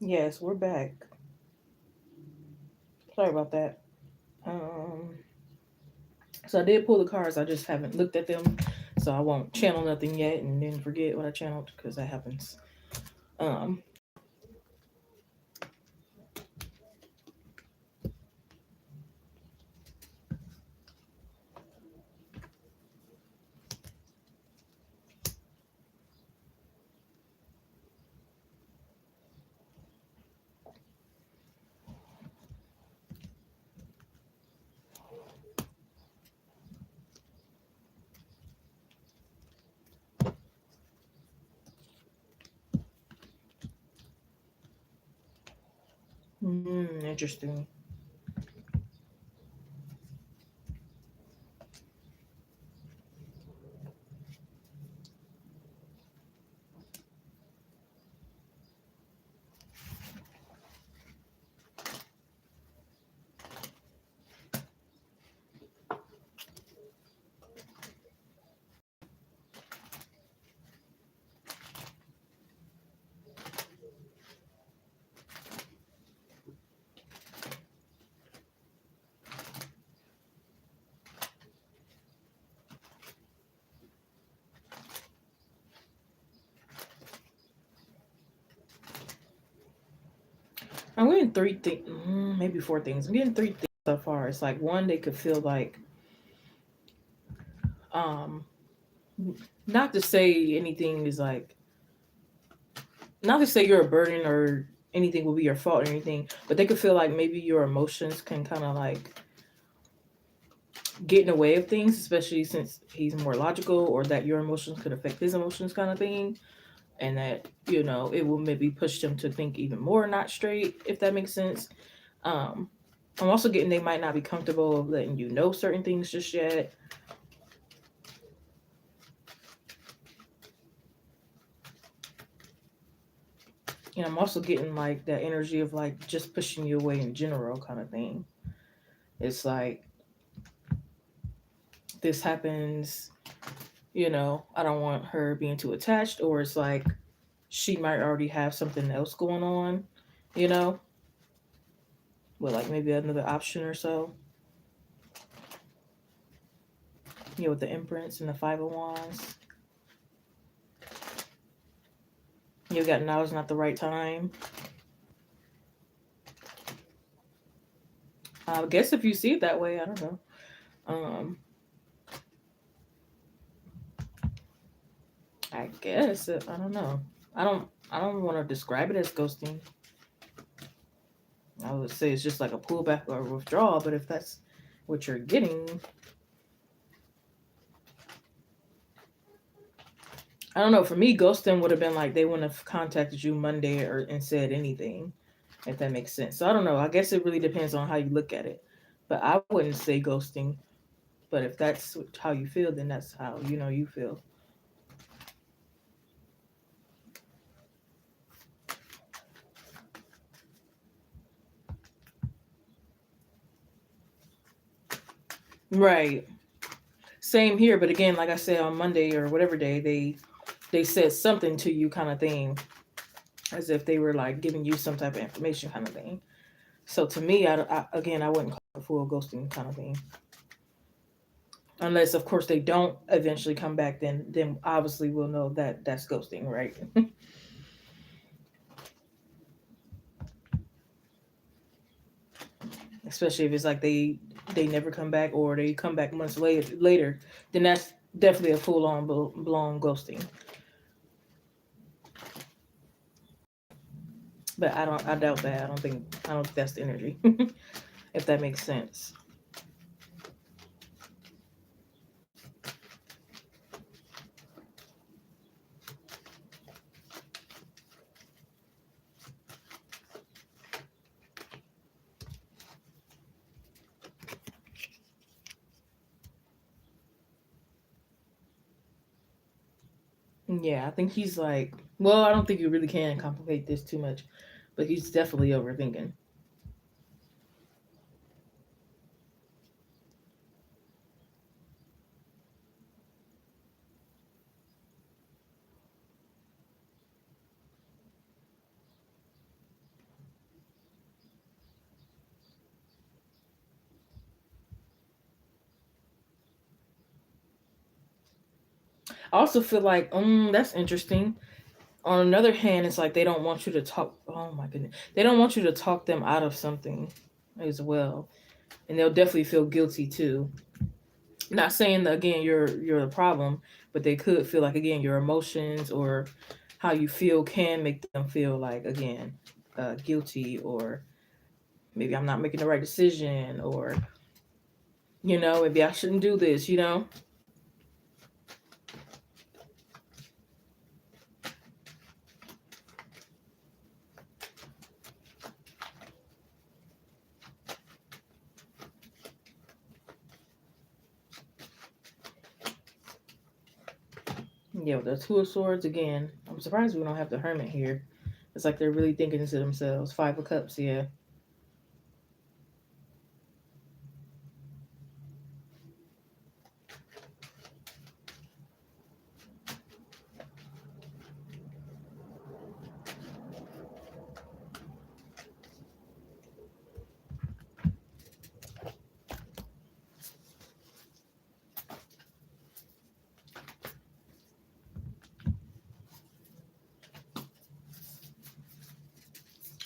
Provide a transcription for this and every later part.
Yes, we're back. Sorry about that. Um, so I did pull the cards. I just haven't looked at them, so I won't channel nothing yet, and then forget what I channeled because that happens. Um, Interesting. I'm getting three things, maybe four things. I'm getting three things so far. It's like one, they could feel like, um, not to say anything is like, not to say you're a burden or anything will be your fault or anything, but they could feel like maybe your emotions can kind of like get in the way of things, especially since he's more logical, or that your emotions could affect his emotions, kind of thing, and that it will maybe push them to think even more not straight, if that makes sense. Um, I'm also getting they might not be comfortable of letting you know certain things just yet. And I'm also getting like that energy of like just pushing you away in general, kind of thing. It's like this happens, I don't want her being too attached, or it's like she might already have something else going on, you know, with like maybe another option or so. With the imprints and the five of wands. You got now is not the right time. I guess if you see it that way, I don't know. Um, I guess I don't know. I don't want to describe it as ghosting. I would say it's just like a pullback or a withdrawal. But if that's what you're getting, I don't know. For me, ghosting would have been like they wouldn't have contacted you Monday or and said anything, if that makes sense. So I don't know. I guess it really depends on how you look at it. But I wouldn't say ghosting. But if that's how you feel, then that's how you feel. Right. Same here, but again, like I said on Monday or whatever day, they said something to you, kind of thing, as if they were like giving you some type of information, kind of thing. So to me, again, I wouldn't call it full ghosting, kind of thing, unless of course they don't eventually come back. Then obviously we'll know that that's ghosting, right? Especially if it's like they never come back, or they come back months later, then that's definitely a full on blown ghosting. But I doubt that. I don't think that's the energy. If that makes sense. Yeah, I think he's like, well, I don't think you really can complicate this too much, but he's definitely overthinking. I also feel like, that's interesting. On another hand, it's like they don't want you to talk. Oh my goodness, they don't want you to talk them out of something as well, and they'll definitely feel guilty too. Not saying that again you're the problem, but they could feel like again your emotions or how you feel can make them feel like again guilty, or maybe I'm not making the right decision, or maybe I shouldn't do this. Yeah, with the Two of Swords again. I'm surprised we don't have the Hermit here. It's like they're really thinking to themselves. Five of Cups, yeah.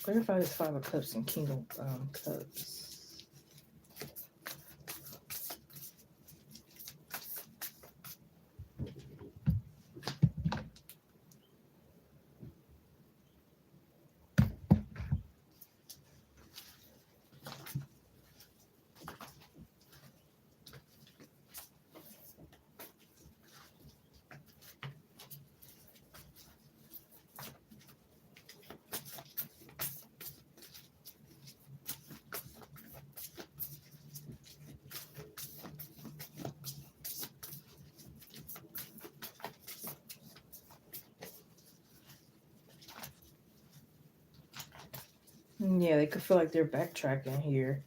Clarify this Five of Cups and King of Cups. Yeah, they could feel like they're backtracking here,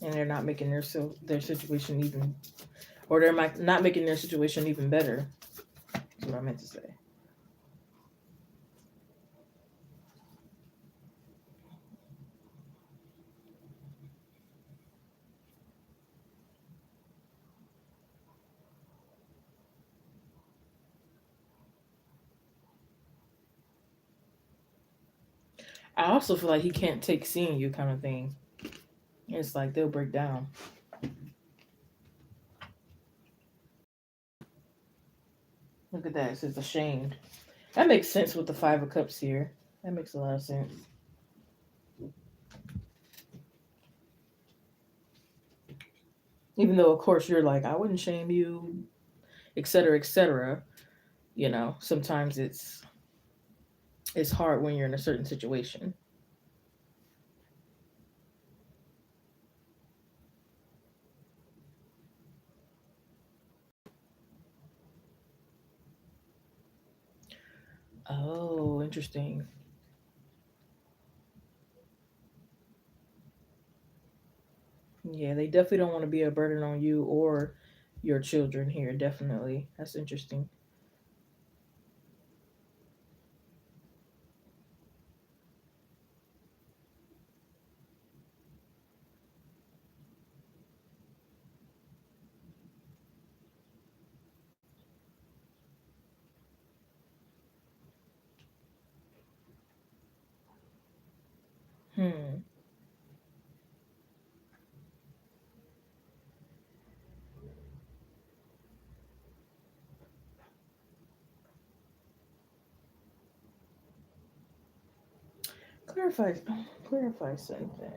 and they're not making their situation even, or they're not making their situation even better. That's what I meant to say. I also feel like he can't take seeing you, kind of thing. It's like they'll break down. Look at that. It says ashamed. That makes sense with the Five of Cups here. That makes a lot of sense. Even though, of course, you're like, I wouldn't shame you, etc., etc. Sometimes it's hard when you're in a certain situation. Oh, interesting. Yeah, they definitely don't want to be a burden on you or your children here. Definitely. That's interesting. Hmm. Clarify, clarify something.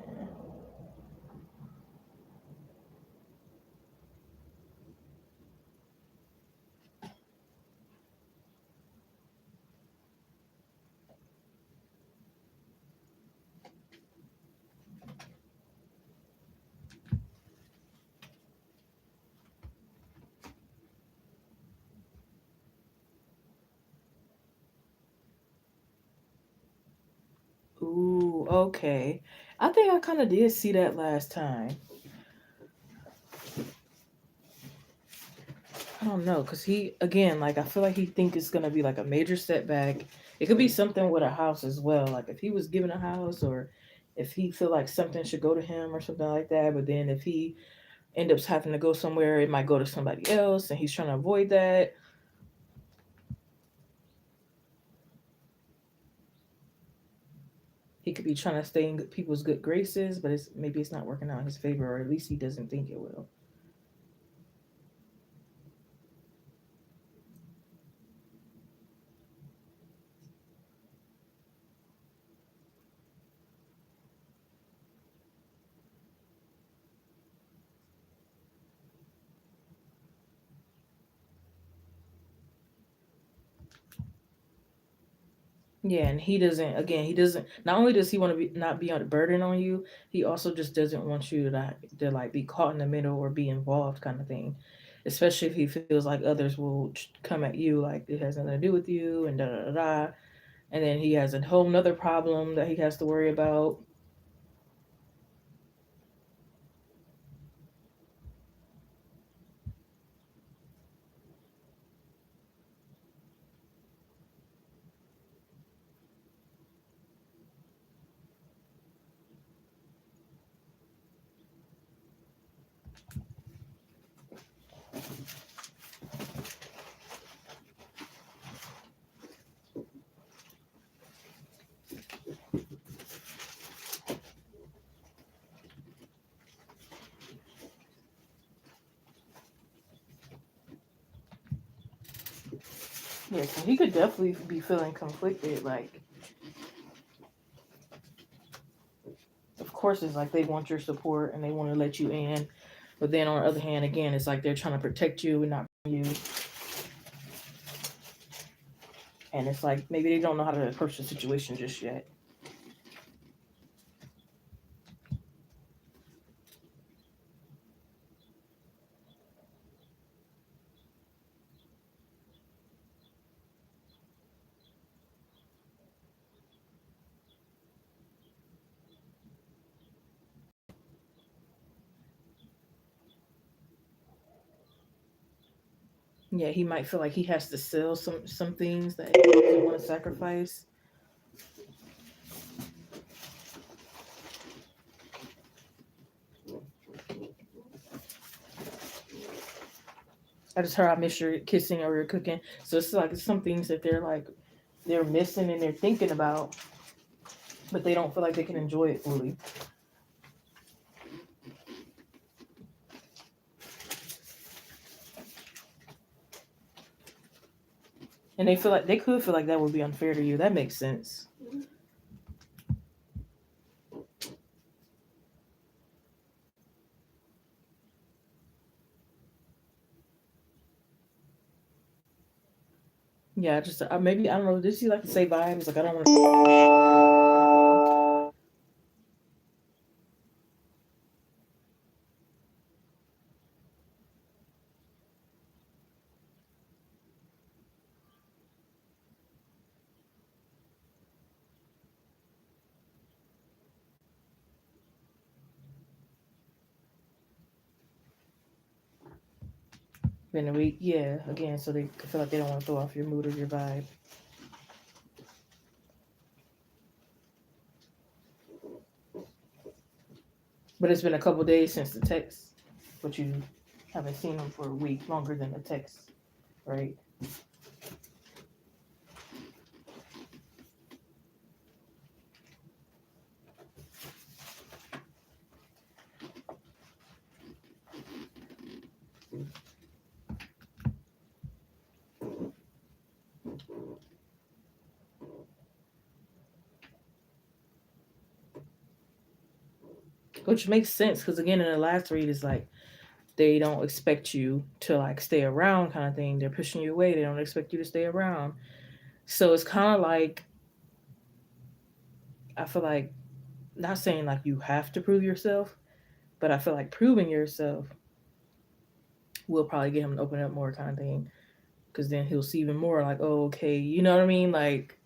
Ooh, okay. I think I kind of did see that last time. I don't know, cause he again, like I feel like he think it's gonna be like a major setback. It could be something with a house as well. Like if he was given a house, or if he feel like something should go to him or something like that. But then if he end up having to go somewhere, it might go to somebody else, and he's trying to avoid that. He could be trying to stay in people's good graces, but maybe it's not working out in his favor, or at least he doesn't think it will. Yeah, and he doesn't. Again, he doesn't. Not only does he want to be not be on a burden on you, he also just doesn't want you to like be caught in the middle or be involved, kind of thing. Especially if he feels like others will come at you like it has nothing to do with you and da da da da. And then he has a whole nother problem that he has to worry about. Yeah, so he could definitely be feeling conflicted. Like, of course, it's like they want your support and they want to let you in, but then on the other hand, again, it's like they're trying to protect you and not you. And it's like maybe they don't know how to approach the situation just yet. Yeah, he might feel like he has to sell some things that he doesn't want to sacrifice. I just heard I miss your kissing or your cooking. So it's like it's some things that they're missing and they're thinking about, but they don't feel like they can enjoy it fully. And they feel like they could feel like that would be unfair to you. That makes sense. Yeah, just maybe I don't know. Does he like to say vibes? Like I don't want to. In a week, yeah. Again, so they feel like they don't want to throw off your mood or your vibe. But it's been a couple days since the text, but you haven't seen them for a week longer than the text, right? Which makes sense because again, in the last read, is like they don't expect you to like stay around, kind of thing. They're pushing you away. They don't expect you to stay around. So it's kind of like I feel like not saying like you have to prove yourself, but I feel like proving yourself will probably get him to open up more, kind of thing. Because then he'll see even more like, oh, okay, you know what I mean? Like,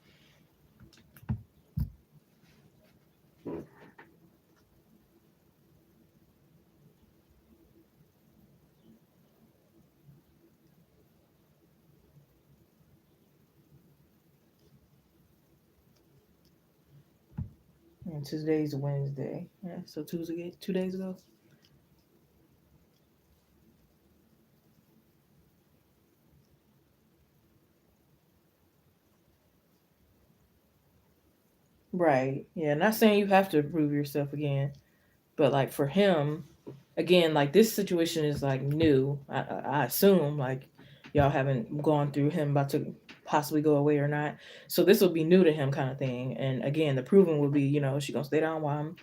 and today's Wednesday. Yeah, so Tuesday, 2 days ago. Right. Yeah. Not saying you have to prove yourself again, but like for him, again, like this situation is like new. I assume like y'all haven't gone through him about to possibly go away or not. So this will be new to him kind of thing. And again, the proving will be, she gonna stay down while I'm,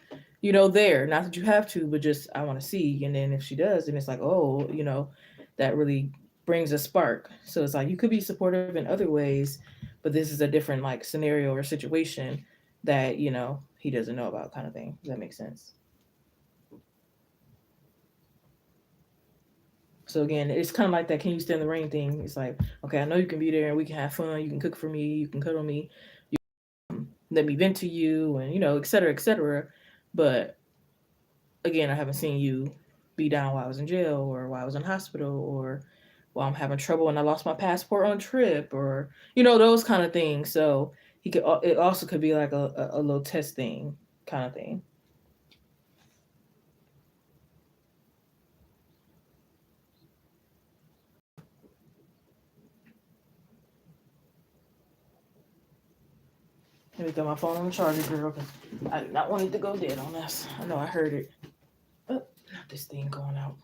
there. Not that you have to, but just I want to see. And then if she does, then it's like, oh, that really brings a spark. So it's like you could be supportive in other ways, but this is a different like scenario or situation that, he doesn't know about kind of thing. Does that make sense? So again, it's kind of like that "can you stand the rain" thing. It's like, okay, I know you can be there and we can have fun. You can cook for me. You can cuddle me. Let me vent to you, and et cetera, et cetera. But again, I haven't seen you be down while I was in jail or while I was in hospital or while I'm having trouble and I lost my passport on a trip or those kind of things. So he could. It also could be like a little test thing kind of thing. Let me get my phone on the charger, girl, because I did not want it to go dead on us. I know I heard it. Oh, not this thing going out.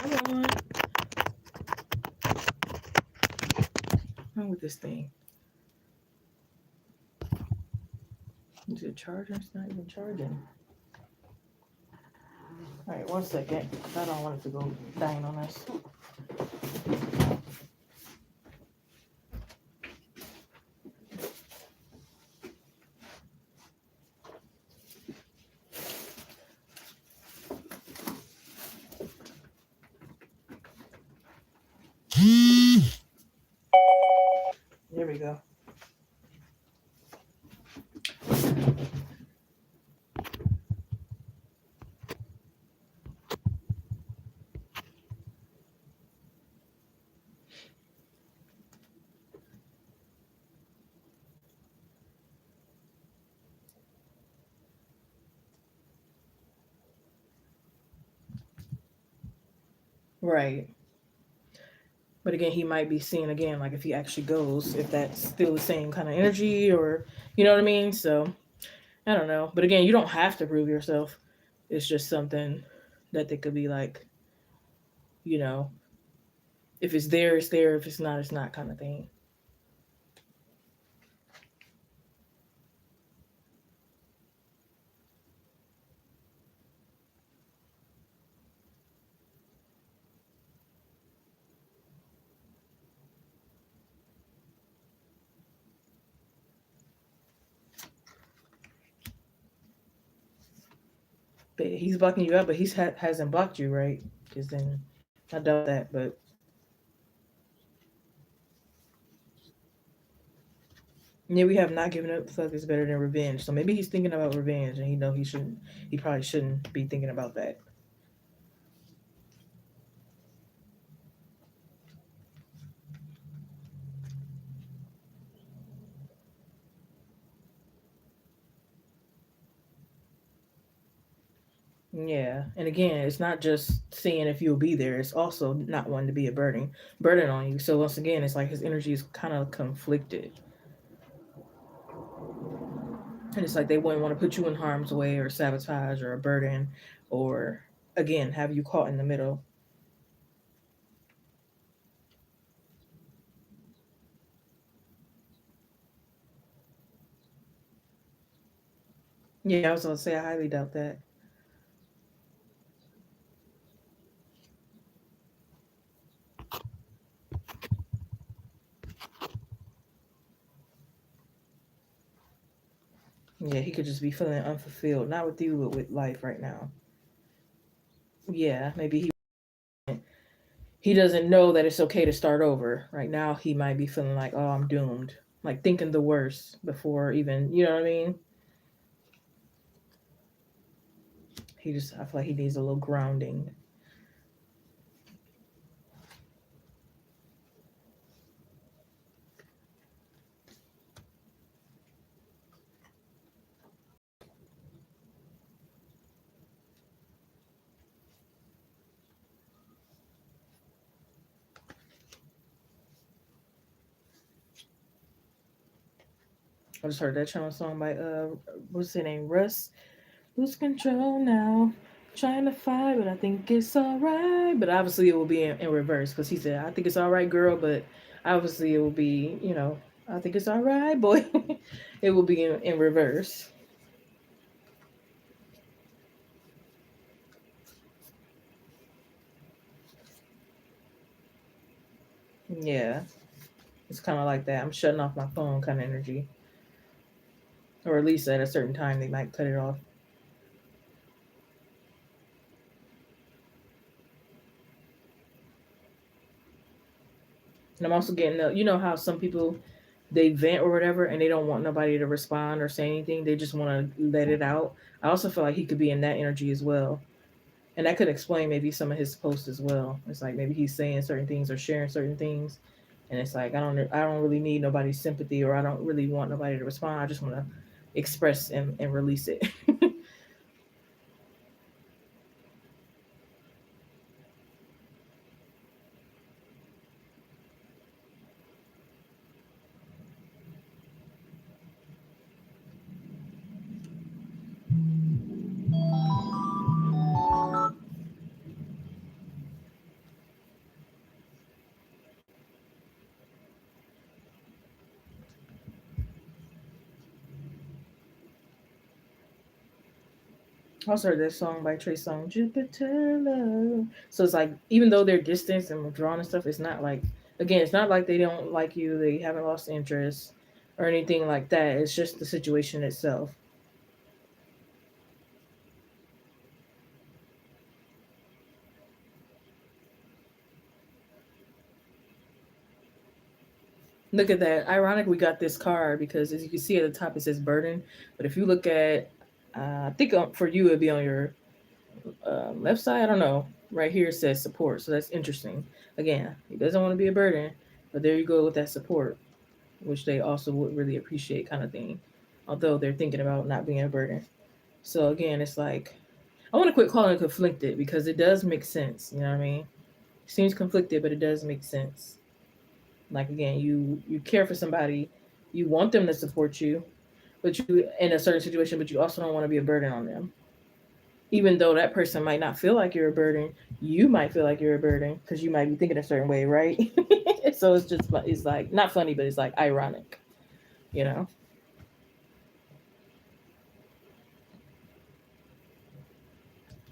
Come on. What's wrong with this thing? Is it charging? It's not even charging. All right, 1 second. I don't want it to go dying on us. There we go. Right. But again, he might be seeing again, like if he actually goes, if that's still the same kind of energy or, you know what I mean? So I don't know. But again, you don't have to prove yourself. It's just something that they could be like, you know, if it's there, it's there. If it's not kind of thing. But he's blocking you out, but hasn't blocked you, right? Because then I doubt that. But yeah, we have not given up. Fuck is better than revenge. So maybe he's thinking about revenge, and he know he shouldn't. He probably shouldn't be thinking about that. Yeah, and again, it's not just seeing if you'll be there. It's also not wanting to be a burden on you. So once again, it's like his energy is kind of conflicted, and it's like they wouldn't want to put you in harm's way or sabotage or a burden, or again have you caught in the middle. Yeah, I was gonna say I highly doubt that. Yeah, he could just be feeling unfulfilled, not with you, but with life right now. Yeah, maybe he doesn't know that it's okay to start over. Right now, he might be feeling like, oh, I'm doomed, like thinking the worst before even, you know what I mean? I feel like he needs a little grounding. I just heard that channel song by what's his name? Russ. Lose control now. Trying to fight, but I think it's alright. But obviously it will be in reverse because he said, I think it's alright, girl, but obviously it will be, I think it's alright, boy. It will be in reverse. Yeah. It's kind of like that. I'm shutting off my phone kind of energy. Or at least at a certain time they might cut it off. And I'm also getting the, you know how some people they vent or whatever and they don't want nobody to respond or say anything. They just want to let it out. I also feel like he could be in that energy as well. And that could explain maybe some of his posts as well. It's like maybe he's saying certain things or sharing certain things, and it's like I don't really need nobody's sympathy or I don't really want nobody to respond. I just want to express and release it. I also heard that song by Trey Songz, Jupiter Love. So it's like even though they're distant and withdrawn and stuff, it's not like again, it's not like they don't like you, they haven't lost interest or anything like that. It's just the situation itself. Look at that. Ironic we got this card because as you can see at the top it says burden. But if you look at, I think for you it'd be on your left side. I don't know. Right here it says support. So that's interesting. Again, he doesn't want to be a burden. But there you go with that support, which they also would really appreciate kind of thing. Although they're thinking about not being a burden. So again, it's like, I want to quit calling it conflicted because it does make sense. You know what I mean? It seems conflicted, but it does make sense. Like again, you care for somebody, you want them to support you, but you in a certain situation, but you also don't want to be a burden on them. Even though that person might not feel like you're a burden, you might feel like you're a burden because you might be thinking a certain way, right? So it's like not funny, but it's like ironic, you know.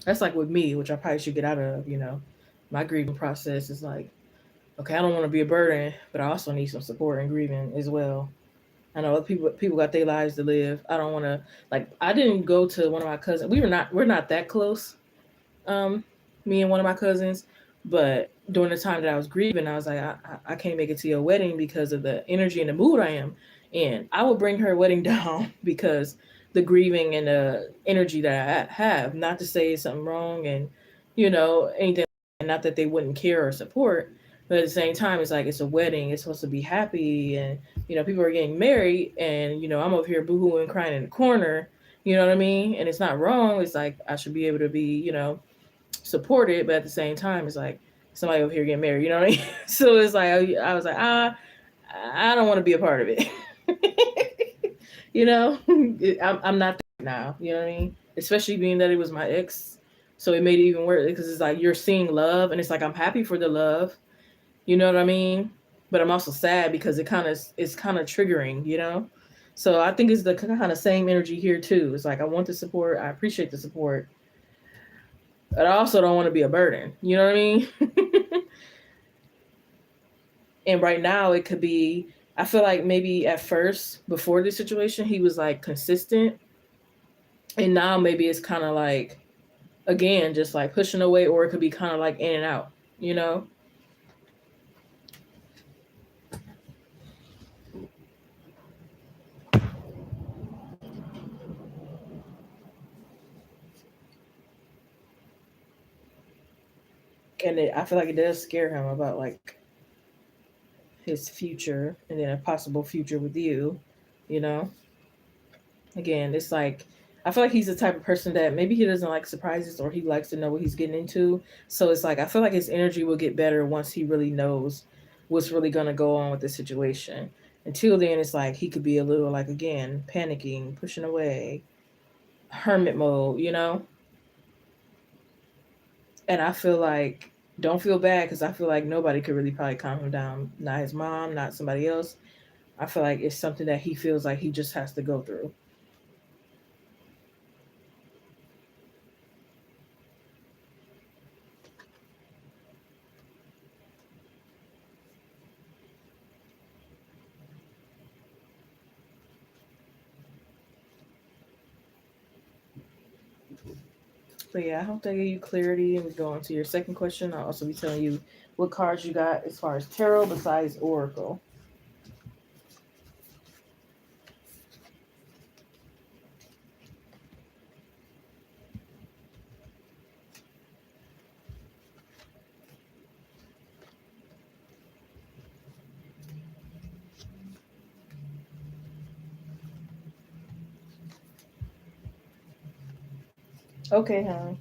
That's like with me, which I probably should get out of. My grieving process is like, okay, I don't want to be a burden, but I also need some support and grieving as well. I know people got their lives to live. I don't want to like. I didn't go to one of my cousins. We're not that close. Um, Me and one of my cousins, but during the time that I was grieving, I was like, I can't make it to your wedding because of the energy and the mood I am in. I will bring her wedding down because the grieving and the energy that I have. Not to say something wrong and anything. Not that they wouldn't care or support, but at the same time, it's like it's a wedding. It's supposed to be happy, and people are getting married, and I'm over here boohooing, crying in the corner. You know what I mean? And it's not wrong. It's like I should be able to be, support it, but at the same time, it's like somebody over here getting married. You know what I mean? So it's like I was like, I don't want to be a part of it. I'm not there now. You know what I mean? Especially being that it was my ex, so it made it even worse because it's like you're seeing love, and it's like I'm happy for the love. You know what I mean? But I'm also sad because it's kind of triggering. So I think it's the kind of same energy here too. It's like I want the support, I appreciate the support, but I also don't want to be a burden. You know what I mean? And right now it could be, I feel like maybe at first before this situation he was like consistent, and now maybe it's kind of like again just like pushing away, or it could be kind of like in and out, you know? And I feel like it does scare him about like his future and then a possible future with you, you know? Again, it's like I feel like he's the type of person that maybe he doesn't like surprises or he likes to know what he's getting into. So it's like I feel like his energy will get better once he really knows what's really gonna go on with the situation. Until then, it's like he could be a little like again panicking, pushing away, hermit mode, you know. And I feel like don't feel bad because I feel like nobody could really probably calm him down. Not his mom, not somebody else. I feel like it's something that he feels like he just has to go through. But yeah, I hope that gave you clarity. And we go on to your second question. I'll also be telling you what cards you got as far as tarot besides Oracle. Okay, hon.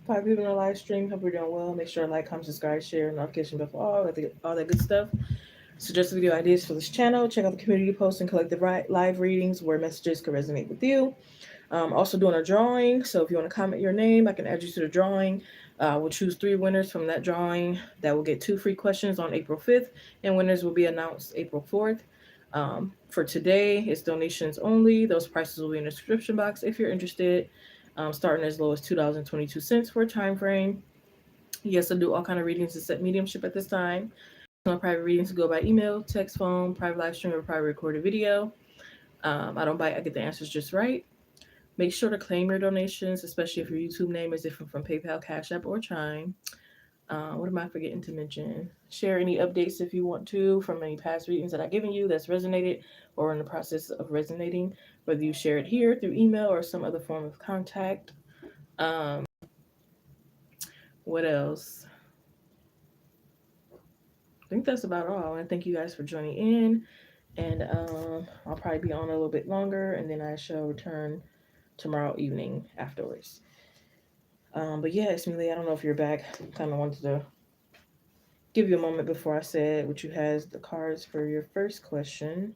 Five people in the live stream. Hope you're doing well. Make sure to like, comment, subscribe, share, notification bell for all that good stuff. Suggest video ideas for this channel. Check out the community posts and collective live readings where messages can resonate with you. Also doing a drawing. So if you want to comment your name, I can add you to the drawing. We'll choose 3 winners from that drawing that will get 2 free questions on April 5th, and winners will be announced April 4th. For today, it's donations only. Those prices will be in the description box if you're interested. Starting as low as $2.22 for a time frame. Yes, I do all kind of readings and set mediumship at this time. On private readings to go by email, text, phone, private live stream, or private recorded video. I don't bite, I get the answers just right. Make sure to claim your donations, especially if your YouTube name is different from PayPal, Cash App, or Chime. What am I forgetting to mention? Share any updates if you want to from any past readings that I've given you that's resonated or in the process of resonating, whether you share it here through email or some other form of contact. Um, what else? I think that's about all. I want to thank you guys for joining in, and I'll probably be on a little bit longer, and then I shall return tomorrow evening afterwards. But yeah, Smiley, I don't know if you're back. Kind of wanted to give you a moment before I said what you has the cards for your first question.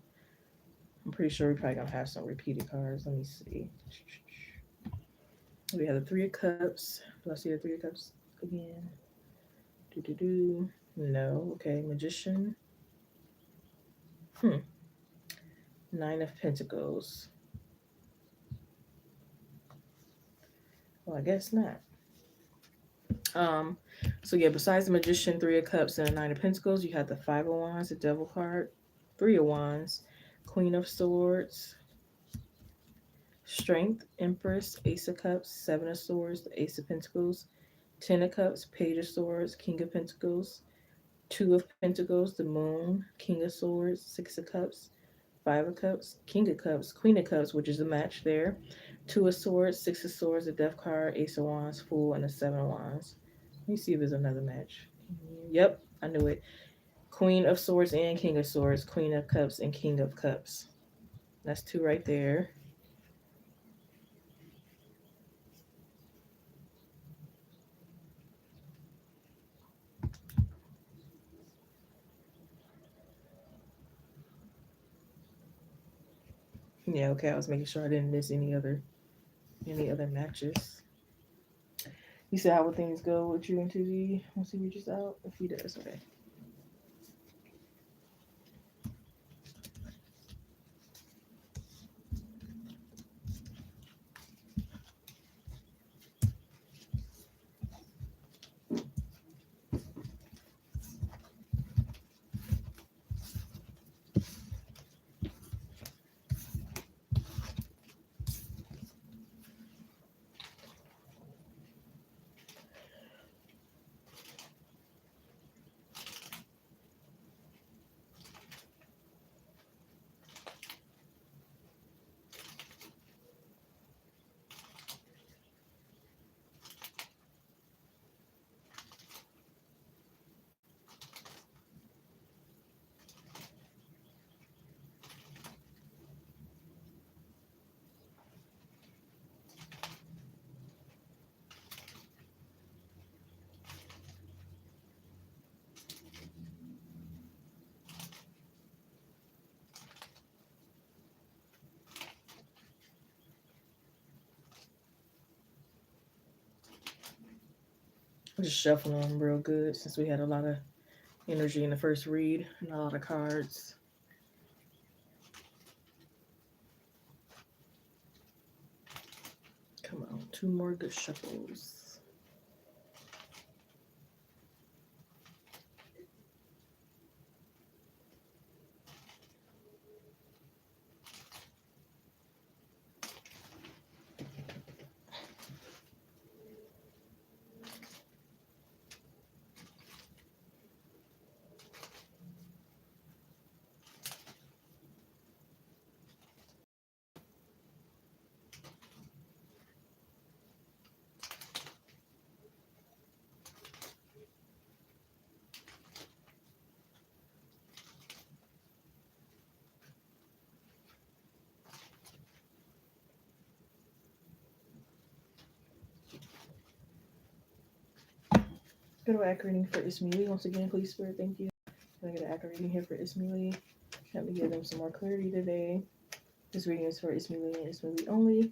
I'm pretty sure we're probably gonna have some repeated cards. Let me see. We have the 3 of Cups. Do I see the 3 of Cups again? Do do do. No. Okay. Magician. Hmm. 9 of Pentacles. Well, I guess not. Um. So yeah, besides the Magician, 3 of Cups, and 9 of Pentacles, you have the 5 of Wands, the Devil card, 3 of Wands, Queen of Swords, Strength, Empress, Ace of Cups, 7 of Swords, the Ace of Pentacles, 10 of Cups, Page of Swords, King of Pentacles, 2 of Pentacles, the Moon, King of Swords, 6 of Cups, 5 of Cups, King of Cups, Queen of Cups, which is a match there, 2 of Swords, 6 of Swords, the Death card, Ace of Wands, Fool, and the 7 of Wands. Let me see if there's another match. Yep, I knew it. Queen of Swords and King of Swords, Queen of Cups, and King of Cups. That's 2 right there. Yeah, okay. I was making sure I didn't miss any other matches. You said how would things go with you and 2Z once he reaches out? If he does, okay. Just shuffling them real good since we had a lot of energy in the first read and a lot of cards. Come on, 2 more good shuffles. Go to accurate reading for Ismili. Once again, please, Spirit, thank you. Can I get an accurate reading here for Ismili? Help me give them some more clarity today. This reading is for Ismili and Ismili only.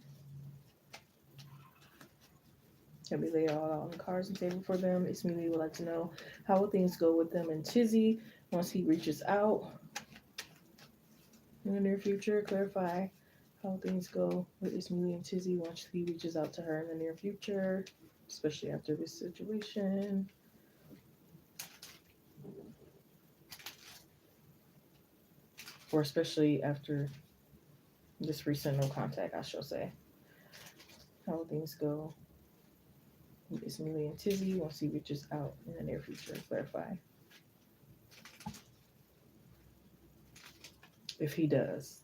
Help me lay it all out on the cards and table for them. Ismili would like to know how will things go with them and Chizzy once he reaches out in the near future. Clarify how things go with Ismili and Chizzy once he reaches out to her in the near future, especially after this situation. Or especially after this recent no contact, I shall say. How will things go with Ismili and Tizzy once he reaches out in the near future? Clarify. If he does.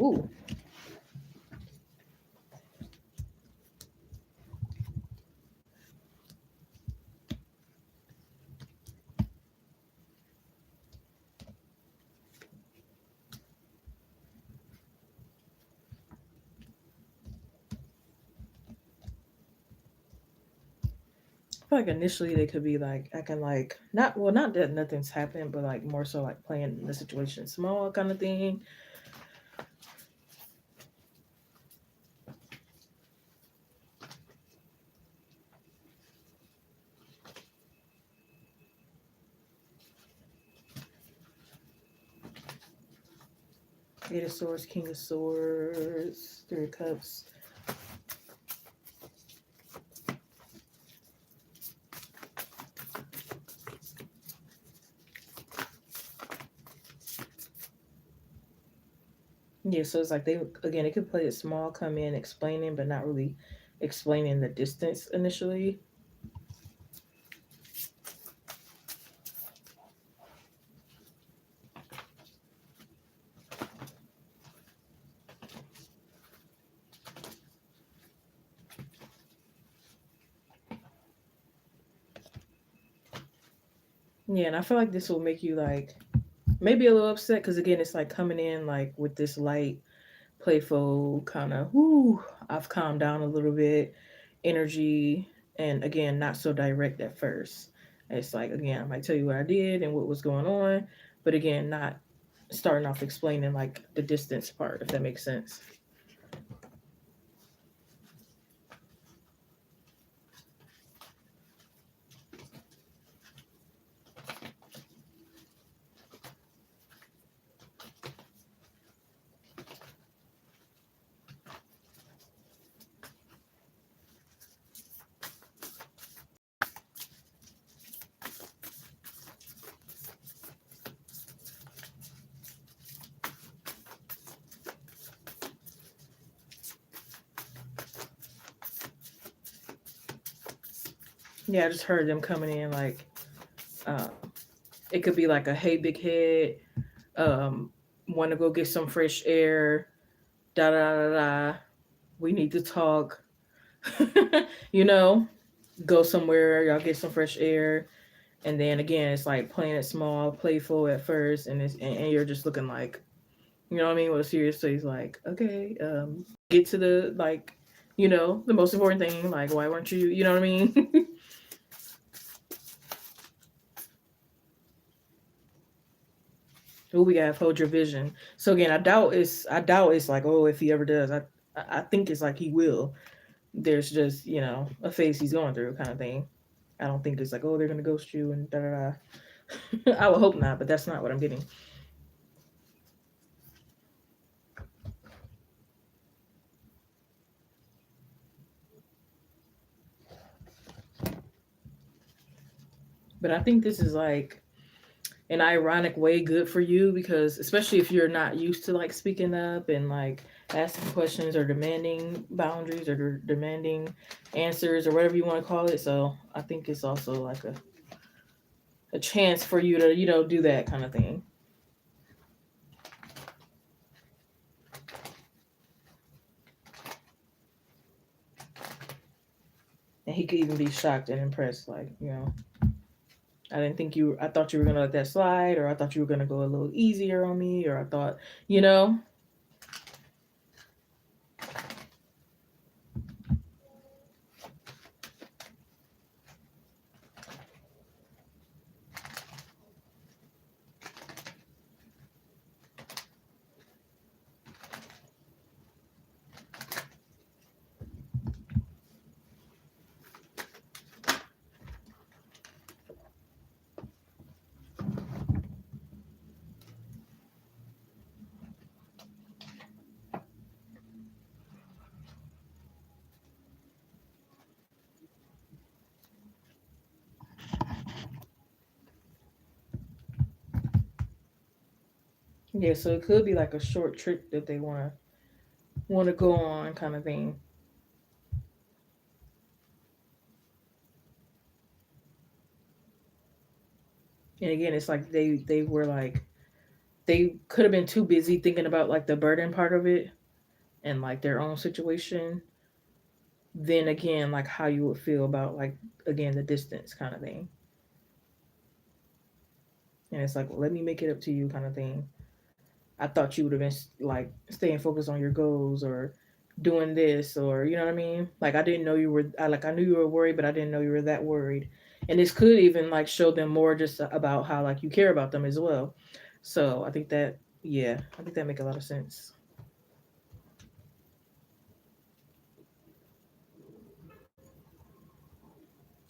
Ooh. I feel like initially they could be like acting like not that nothing's happened, but like more so like playing the situation small kind of thing. Eight of Swords, King of Swords, 3 of Cups. Yeah, so it's like they could play it small, come in explaining, but not really explaining the distance initially. Yeah, and I feel like this will make you like maybe a little upset because again, it's like coming in like with this light, playful kind of, whoo, I've calmed down a little bit, energy, and again, not so direct at first. It's like again, I might tell you what I did and what was going on, but again, not starting off explaining like the distance part, if that makes sense. Yeah, I just heard them coming in like, it could be like a hey big head, um, want to go get some fresh air, da da da da. We need to talk. you know, go somewhere, y'all get some fresh air. And then again, it's like playing it small, playful at first, and you're just looking like, you know what I mean, with a serious face, like, okay, get to the like, the most important thing, like, why weren't you, you know what I mean? Who we have hold your vision. So again, I doubt it's like, oh, if he ever does, I think it's like he will. There's just a phase he's going through kind of thing. I don't think it's like, oh, they're gonna ghost you and da da da. I would hope not, but that's not what I'm getting. But I think this is like an ironic way good for you, because especially if you're not used to like speaking up and like asking questions or demanding boundaries or demanding answers or whatever you want to call it. So I think it's also like a chance for you to do that kind of thing. And he could even be shocked and impressed, like, I thought you were gonna let that slide, or I thought you were gonna go a little easier on me, or I thought, you know. Yeah, so it could be like a short trip that they wanna go on kind of thing. And again, it's like they were like they could have been too busy thinking about like the burden part of it and like their own situation. Then again, like how you would feel about like again the distance kind of thing. And it's like, well, let me make it up to you kind of thing. I thought you would have been like staying focused on your goals or doing this, or you know what I mean. Like I didn't know you were. I knew you were worried, but I didn't know you were that worried. And this could even like show them more just about how like you care about them as well. So I think that, yeah, I think that make a lot of sense.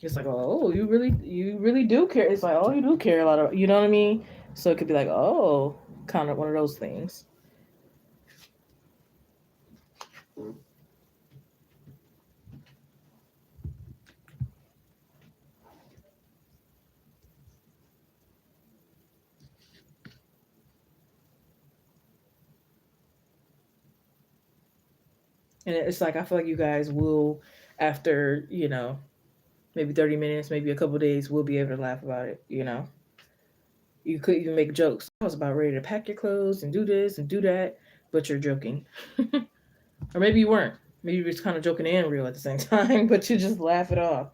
It's like, oh, you really do care. It's like, oh, you do care a lot of, you know what I mean. So it could be like, oh, kind of one of those things. And it's like I feel like you guys will, after maybe 30 minutes, maybe a couple days, we'll be able to laugh about it. You could even make jokes. I was about ready to pack your clothes and do this and do that, but you're joking, or maybe you weren't. Maybe you were just kind of joking and real at the same time, but you just laugh it off.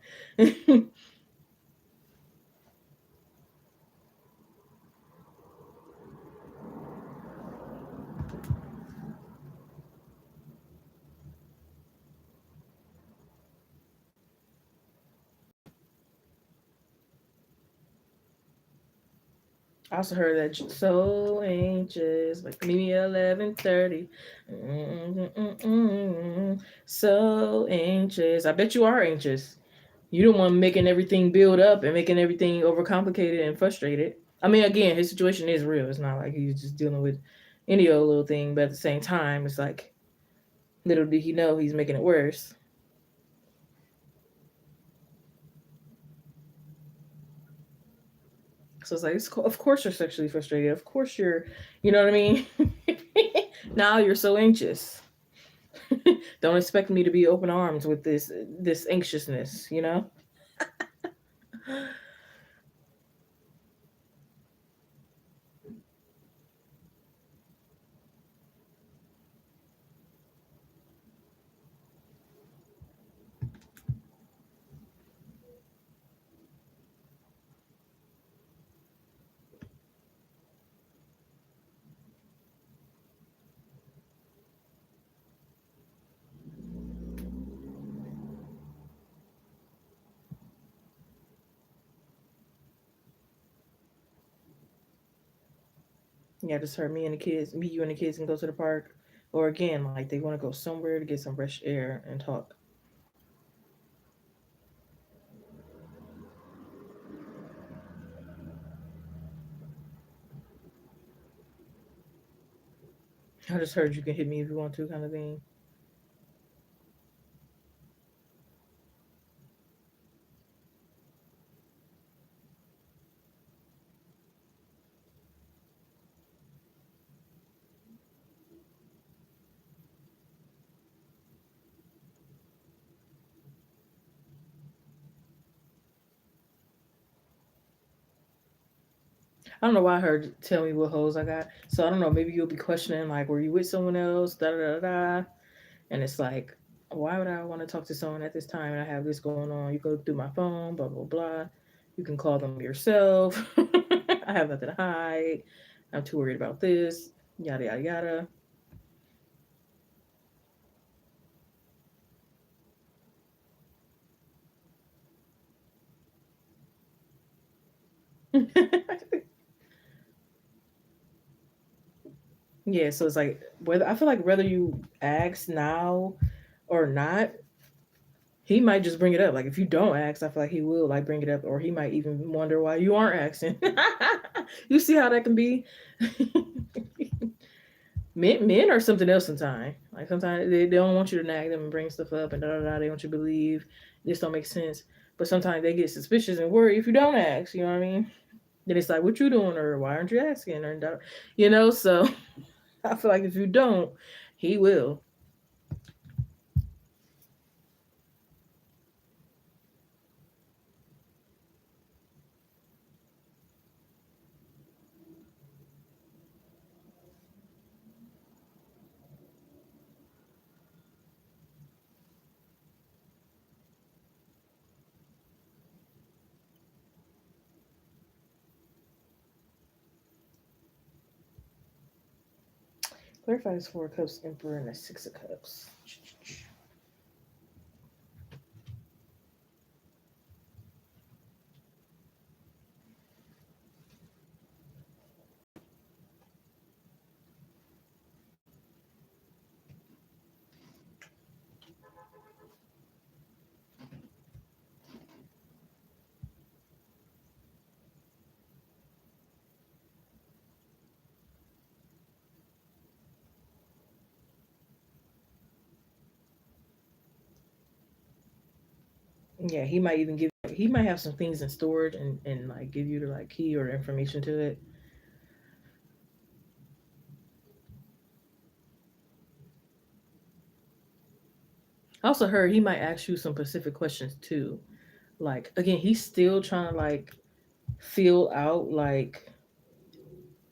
I also heard that so anxious, like meet me at 11:30. So anxious. I bet you are anxious. You don't want making everything build up and making everything overcomplicated and frustrated. I mean, again, his situation is real. It's not like he's just dealing with any old little thing, but at the same time, it's like little did he know he's making it worse. So it's like, of course you're sexually frustrated. Of course you know what I mean? Now you're so anxious. Don't expect me to be open arms with this anxiousness, you know? Yeah, just heard me and the kids, me, you, and the kids can go to the park, or again, like they want to go somewhere to get some fresh air and talk. I just heard you can hit me if you want to, kind of thing. I don't know why I heard tell me what hoes I got. So I don't know. Maybe you'll be questioning like, were you with someone else? Da da da da. And it's like, why would I want to talk to someone at this time and I have this going on? You go through my phone, blah blah blah. You can call them yourself. I have nothing to hide. I'm too worried about this. Yada yada yada. Yeah, so it's like whether I feel like whether you ask now or not, he might just bring it up. Like if you don't ask, I feel like he will like bring it up, or he might even wonder why you aren't asking. You see how that can be? Men are something else sometimes. Like sometimes they don't want you to nag them and bring stuff up and da da da. They want you to believe this don't make sense. But sometimes they get suspicious and worry if you don't ask. You know what I mean? Then it's like, what you doing, or why aren't you asking, or you know. So I feel like if you don't, he will. Clarifies Four of Cups, Emperor, and a Six of Cups. Yeah, he might even give. He might have some things in storage and like give you the like key or information to it. I also heard he might ask you some specific questions too. Like again, he's still trying to like feel out like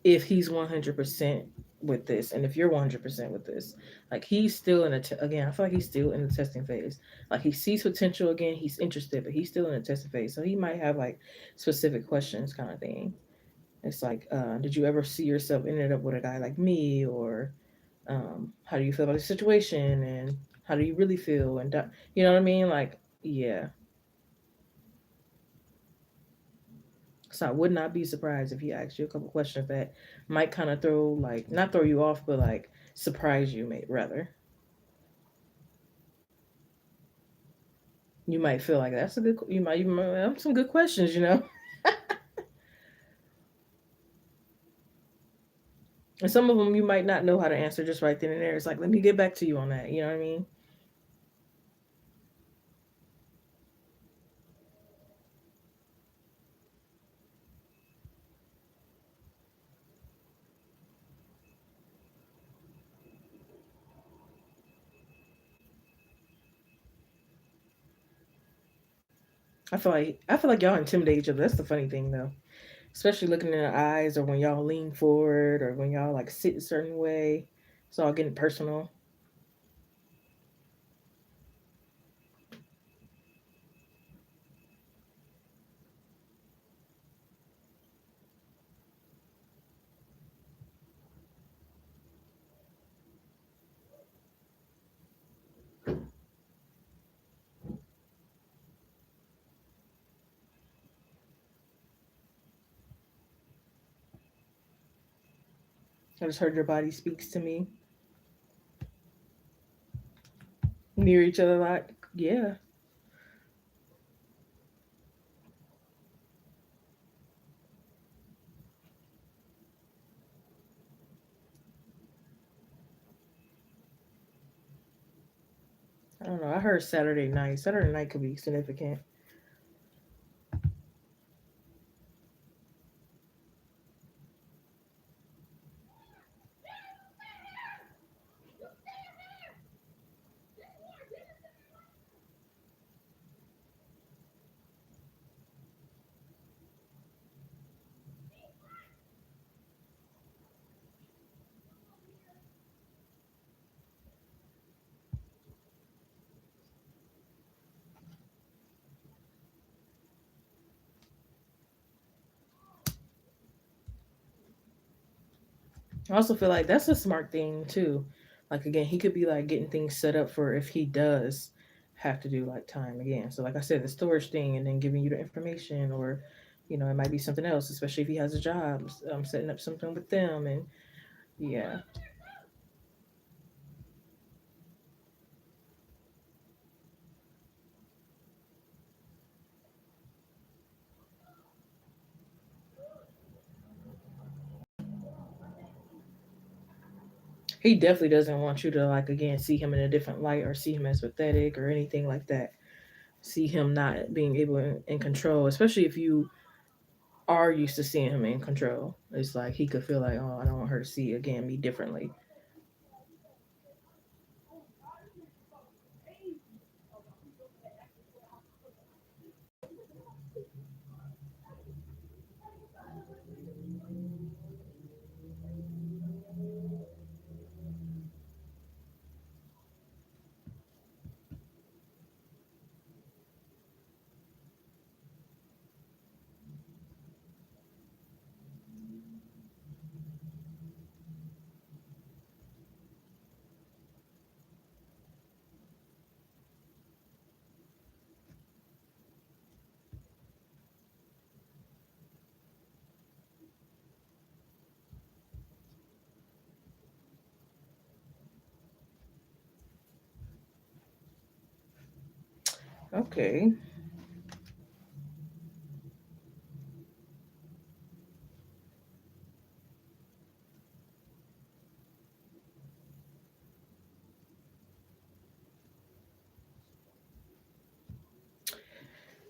if he's 100% with this and if you're 100% with this. Like he's still in again, I feel like he's still in the testing phase. Like he sees potential again, he's interested, but he's still in the testing phase. So he might have like specific questions kind of thing. It's like, did you ever see yourself ended up with a guy like me, or how do you feel about the situation, and how do you really feel, and you know what I mean? Like, yeah. So I would not be surprised if he asked you a couple questions that might kind of throw like not throw you off, but like surprise you, mate. Rather, you might feel like that's a good. You might have some good questions, you know. And some of them you might not know how to answer just right then and there. It's like, let me get back to you on that. You know what I mean? I feel like y'all intimidate each other. That's the funny thing though. Especially looking in the eyes or when y'all lean forward or when y'all like sit a certain way. It's all getting personal. I just heard your body speaks to me near each other. Like, yeah, I don't know. I heard Saturday night. Saturday night could be significant. I also feel like that's a smart thing too. Like again, he could be like getting things set up for if he does have to do like time again. So like I said, the storage thing and then giving you the information or it might be something else, especially if he has a job, setting up something with them and yeah. He definitely doesn't want you to like again see him in a different light or see him as pathetic or anything like that. See him not being able in control, especially if you are used to seeing him in control. It's like he could feel like, oh, I don't want her to see again me differently. Okay.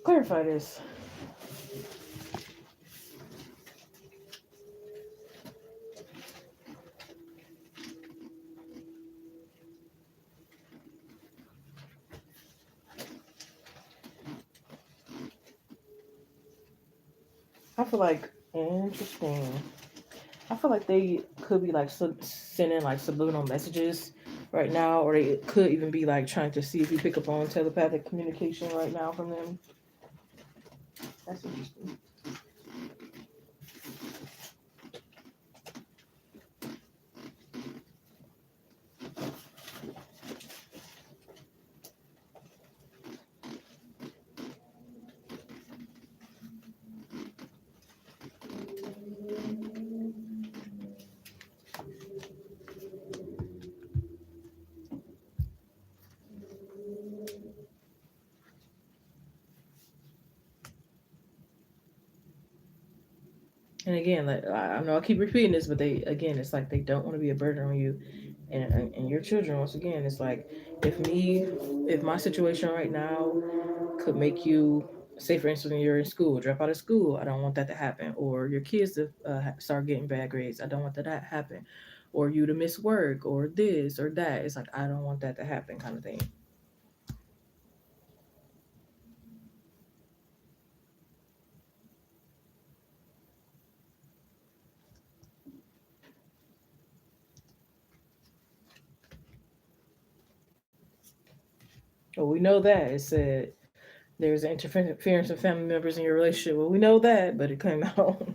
Clarify this. I feel like interesting. I feel like they could be like sending like subliminal messages right now, or they could even be like trying to see if you pick up on telepathic communication right now from them. That's interesting. And again, like I know I keep repeating this, but they again, it's like they don't want to be a burden on you and your children. Once again, it's like if me, if my situation right now could make you, say for instance, when you're in school, drop out of school, I don't want that to happen. Or your kids to start getting bad grades, I don't want that to happen. Or you to miss work, or this or that. It's like I don't want that to happen, kind of thing. Well, we know that it said there's interference of family members in your relationship. Well, we know that, but it came out.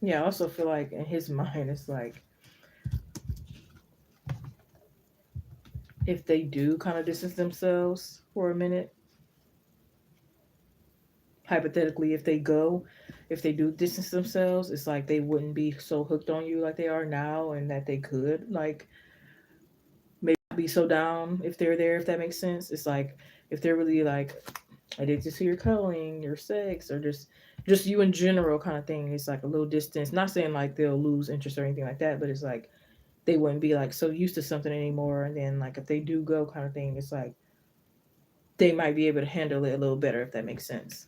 Yeah, I also feel like in his mind, it's like if they do kind of distance themselves for a minute, hypothetically, if they do distance themselves, it's like they wouldn't be so hooked on you like they are now, and that they could like maybe not be so down if they're there, if that makes sense. It's like if they're really like addicted to your cuddling, your sex, or just you in general kind of thing. It's like a little distance. Not saying like they'll lose interest or anything like that, but it's like they wouldn't be like so used to something anymore. And then like if they do go kind of thing, it's like they might be able to handle it a little better if that makes sense.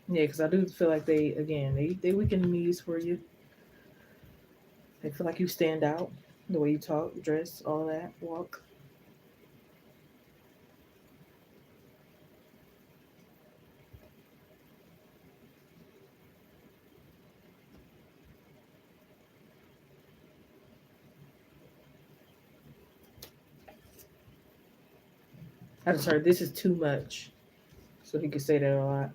Yeah, because I do feel like they again they weaken the knees for you. They feel like you stand out, the way you talk, dress, all that, walk. I just heard this is too much, so he could say that a lot.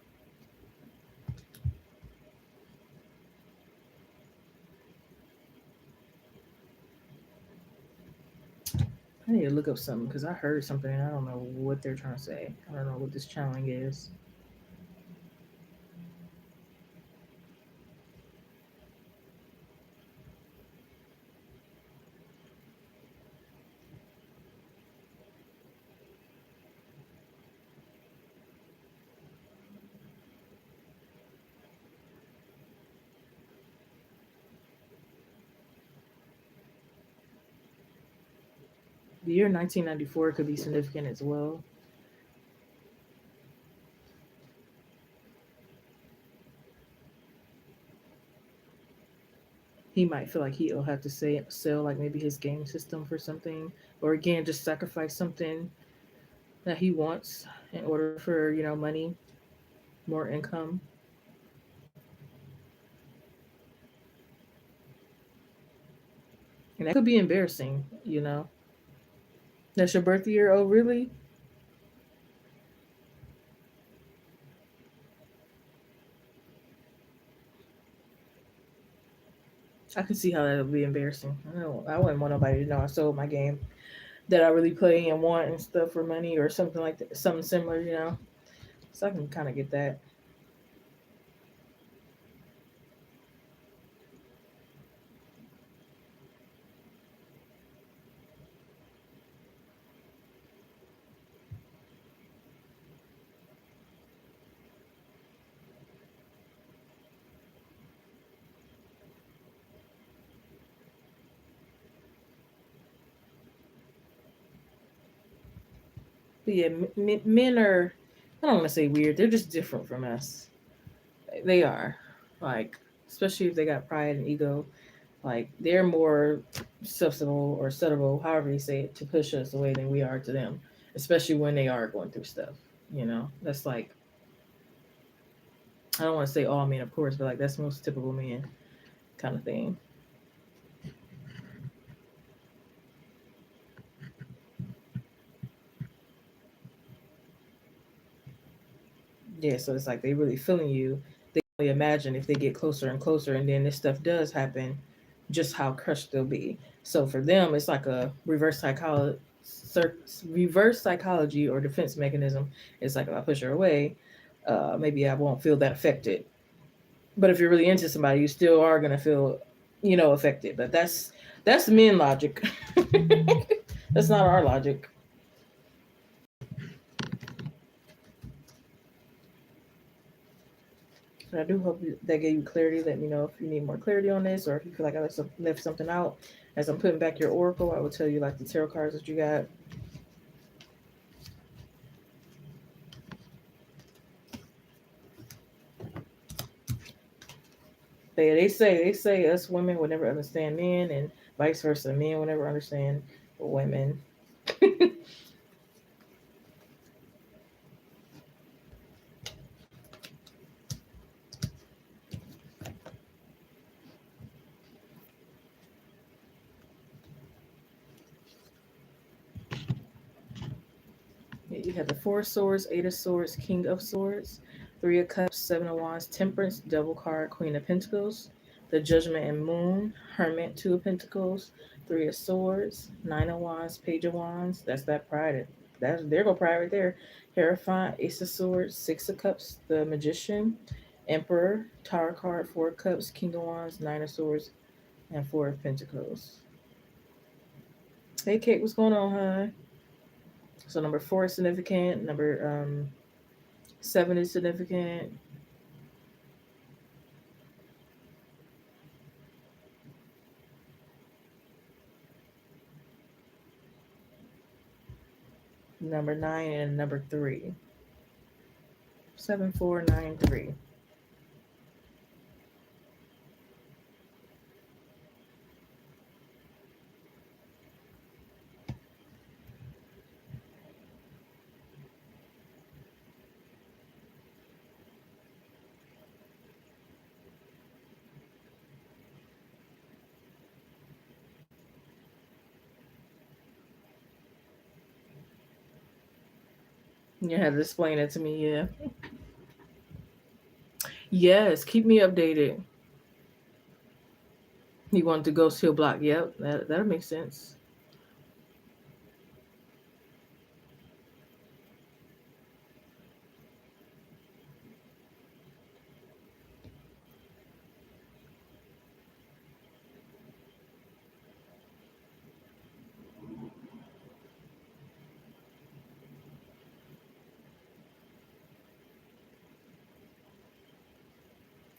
I need to look up something because I heard something and I don't know what they're trying to say. I don't know what this channeling is. The year 1994 could be significant as well. He might feel like he'll have to sell like maybe his game system for something, or again just sacrifice something that he wants in order for money, more income, and that could be embarrassing. That's your birth year. Oh, really? I can see how that would be embarrassing. I wouldn't want nobody to know I sold my game that I really play and want and stuff for money or something like that, something similar. So I can kind of get that. But yeah, men are, I don't want to say weird. They're just different from us. They are. Like, especially if they got pride and ego. Like, they're more susceptible or suitable, however you say it, to push us away than we are to them. Especially when they are going through stuff. That's like, I don't want to say all men, of course, but like, that's most typical men kind of thing. Yeah, so it's like they really feeling you. They only imagine if they get closer and closer, and then this stuff does happen, just how crushed they'll be. So for them, it's like a reverse psychology or defense mechanism. It's like if I push her away, maybe I won't feel that affected. But if you're really into somebody, you still are gonna feel, affected. But that's men logic. That's not our logic. So I do hope that gave you clarity. Let me know if you need more clarity on this, or if you feel like I left something out. As I'm putting back your oracle, I will tell you like the tarot cards that you got. They say us women would never understand men, and vice versa. Men would never understand women. We have the Four of Swords, Eight of Swords, King of Swords, Three of Cups, Seven of Wands, Temperance, Devil card, Queen of Pentacles, the Judgment and Moon, Hermit, Two of Pentacles, Three of Swords, Nine of Wands, Page of Wands. That's that pride. That's there go pride right there. Hierophant, Ace of Swords, Six of Cups, the Magician, Emperor, Tower card, Four of Cups, King of Wands, Nine of Swords, and Four of Pentacles. Hey Kate, what's going on, huh? So number 4 is significant. Number 7 is significant. Number 9 and number 3. 7493. You had to explain it to me, yeah. Yes, keep me updated. He wanted to go Hill Block. Yep, that'll make sense.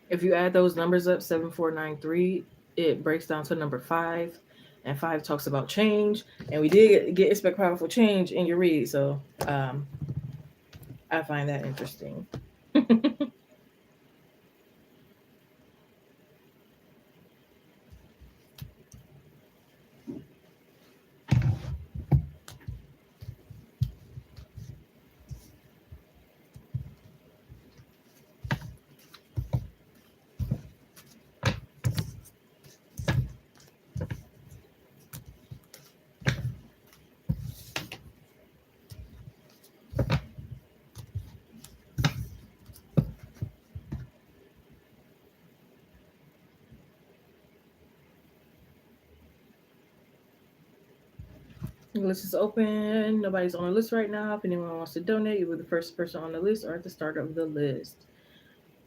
If you add those numbers up, 7493, it breaks down to number 5. And 5 talks about change. And we did get expect powerful change in your read. So I find that interesting. The list is open. Nobody's on the list right now. If anyone wants to donate, you were the first person on the list or at the start of the list.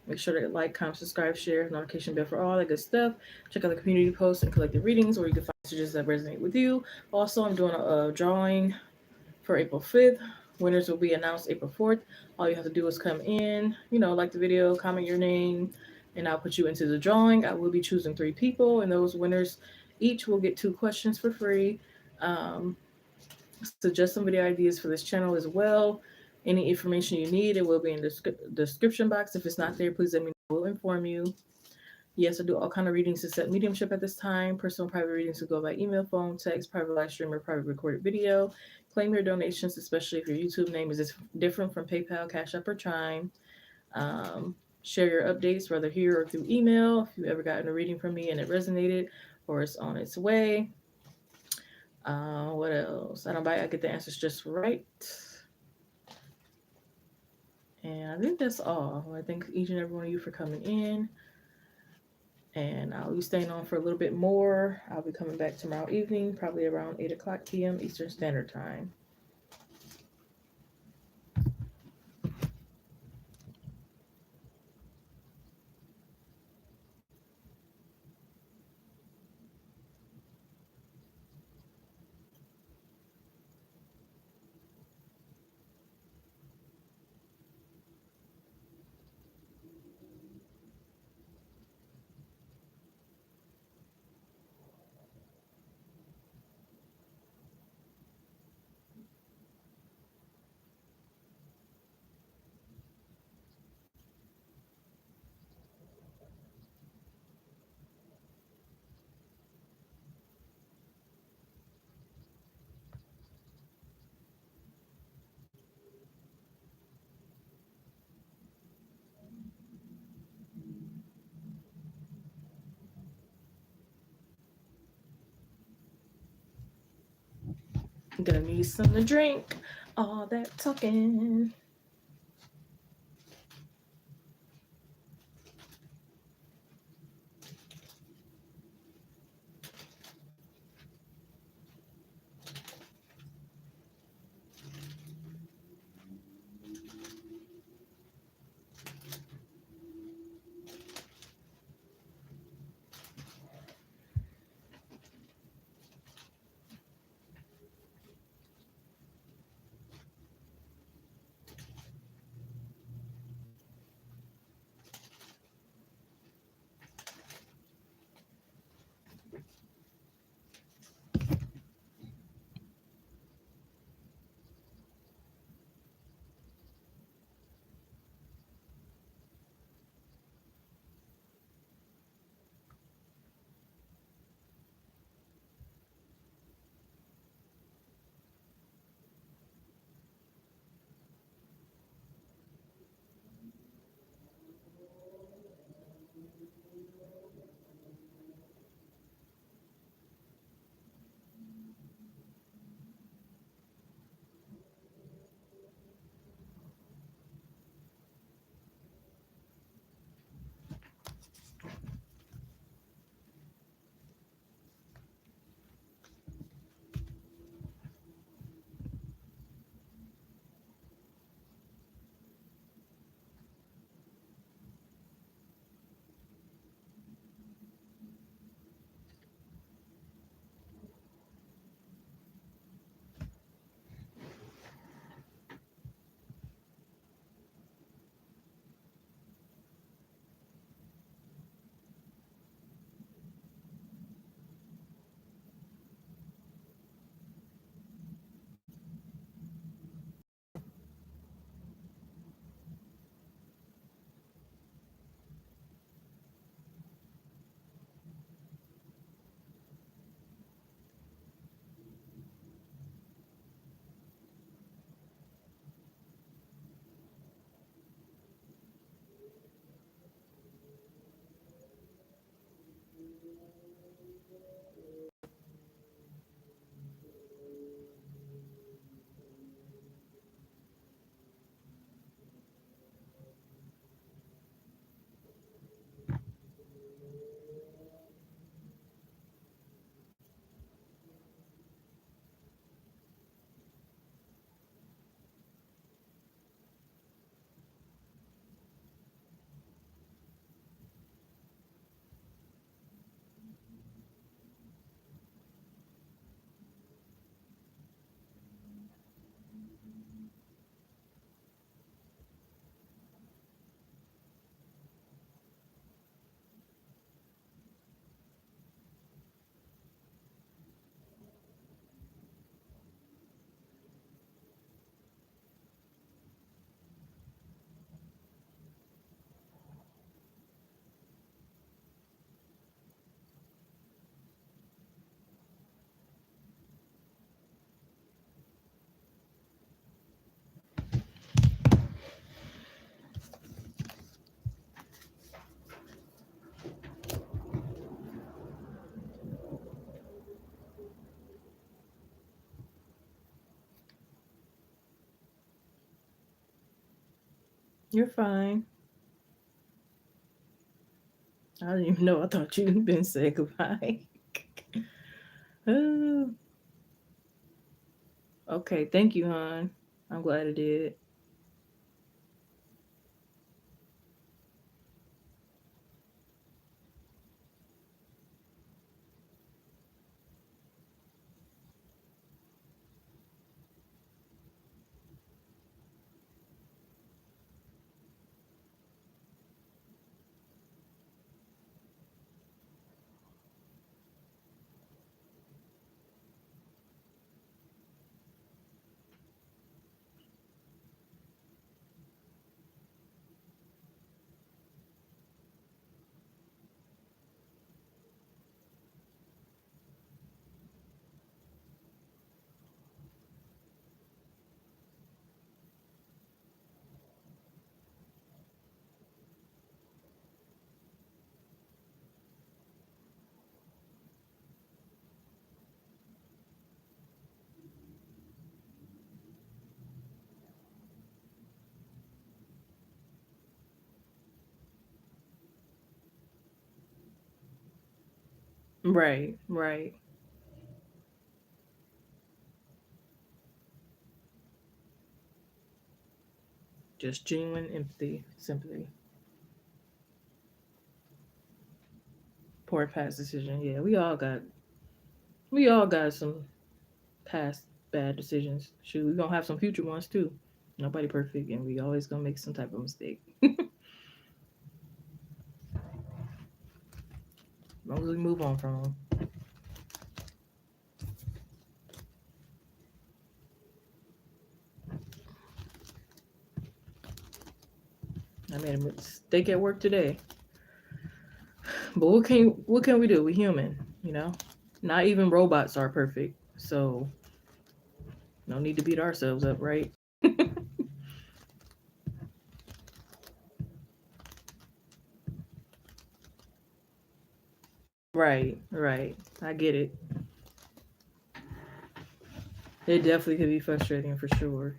Make sure to like, comment, subscribe, share, notification bell for all that good stuff. Check out the community posts and collective readings where you can find messages that resonate with you. Also, I'm doing a drawing for April 5th. Winners will be announced April 4th. All you have to do is come in, like the video, comment your name, and I'll put you into the drawing. I will be choosing 3 people, and those winners each will get 2 questions for free. Suggest some video ideas for this channel as well. Any information you need, it will be in the description box. If it's not there, please let me know. We'll inform you. Yes, I do all kind of readings to set mediumship at this time. Personal private readings will go by email, phone, text, private live stream, or private recorded video. Claim your donations, especially if your YouTube name is different from PayPal, Cash App, or Chime. Share your updates, whether here or through email. If you've ever gotten a reading from me and it resonated or it's on its way. What else? I don't buy. I get the answers just right. And I think that's all. I thank each and every one of you for coming in. And I'll be staying on for a little bit more. I'll be coming back tomorrow evening, probably around 8 o'clock p.m. Eastern Standard Time. I'm gonna need something to drink. All that talking. You're fine. I didn't even know. I thought you'd been said goodbye. Oh, okay, thank you, hon. I'm glad it did. Right, right. Just genuine empathy, sympathy. Poor past decision. Yeah, we all got some past bad decisions. Shoot, we gonna have some future ones too. Nobody perfect, and we always gonna make some type of mistake. As long as we move on from them. I made a mistake at work today, but what can we do? We human, you know. Not even robots are perfect, so no need to beat ourselves up, right? Right, right. I get it. It definitely could be frustrating for sure.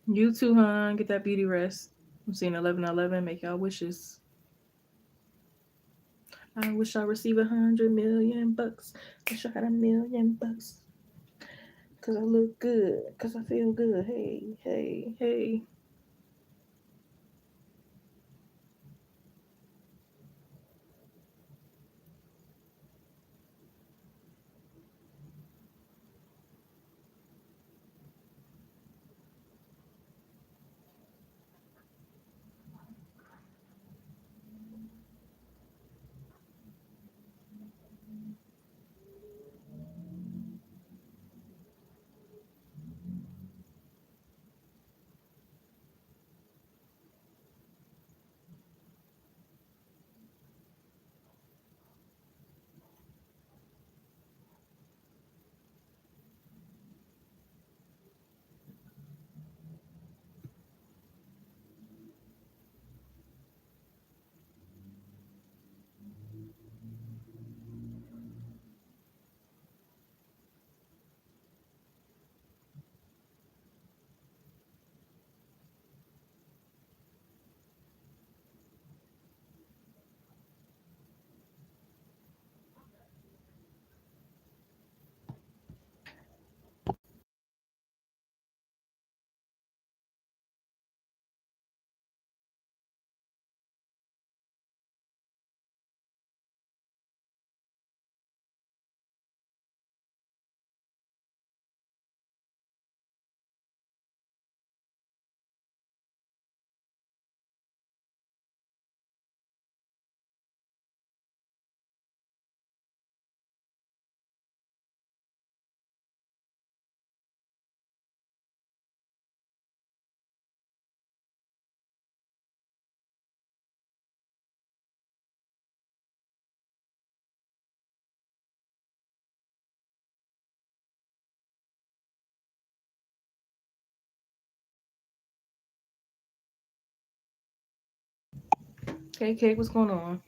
You too, hon. Get that beauty rest. I'm seeing 1111. Make y'all wishes. I wish I received 100 million bucks. Wish I had $1 million. Cause I look good. Cause I feel good. Hey, hey, hey. Hey, Kate, what's going on?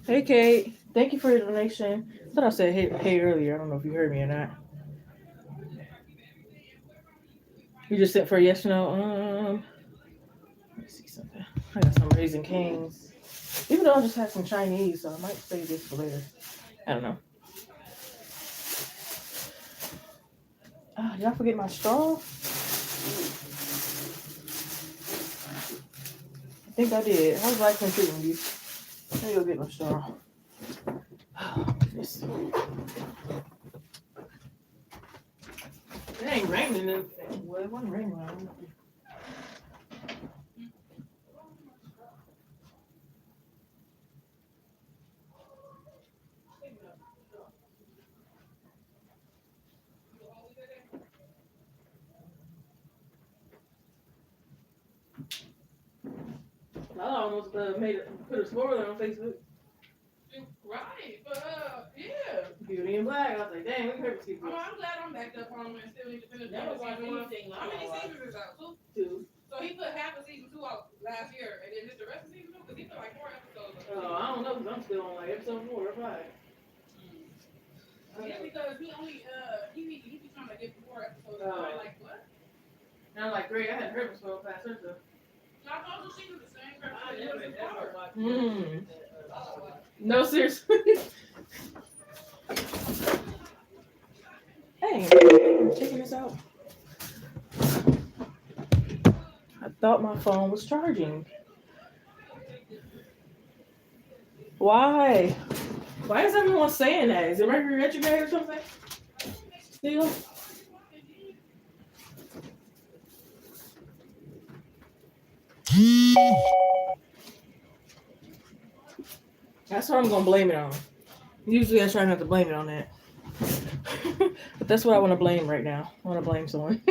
Hey, Kate. Thank you for your donation. I thought I said hey earlier. I don't know if you heard me or not. You just sent for a yes or no. Let me see something. I got some Raisin Kings. Even though I just had some Chinese, so I might save this for later. I don't know. Did I forget my straw? I think I did. How's life been treating you? Let me go get my straw. Oh, goodness. It ain't raining. Well, it wasn't raining. I almost put a spoiler on Facebook. Right, but yeah. Beauty in Black. I was like, dang, we heard people. I'm glad I'm backed up on and still independent. That was like anything. How many seasons is out? Two. So he put half of season 2 out last year, and then just the rest of season 2 because he put like 4 episodes. Oh, I don't know because I'm still on like episode 4 or 5. Yeah, because he only he be trying to get 4 episodes. Like what? And I'm like, great, I hadn't heard before past her stuff. I told you she was the same person. I never watched No, seriously. Hey, I'm checking this out. I thought my phone was charging. Why? Why is everyone saying that? Is it Mercury retrograde or something? Still? That's what I'm gonna blame it on. Usually I try not to blame it on that. But that's what I want to blame right now. I want to blame someone.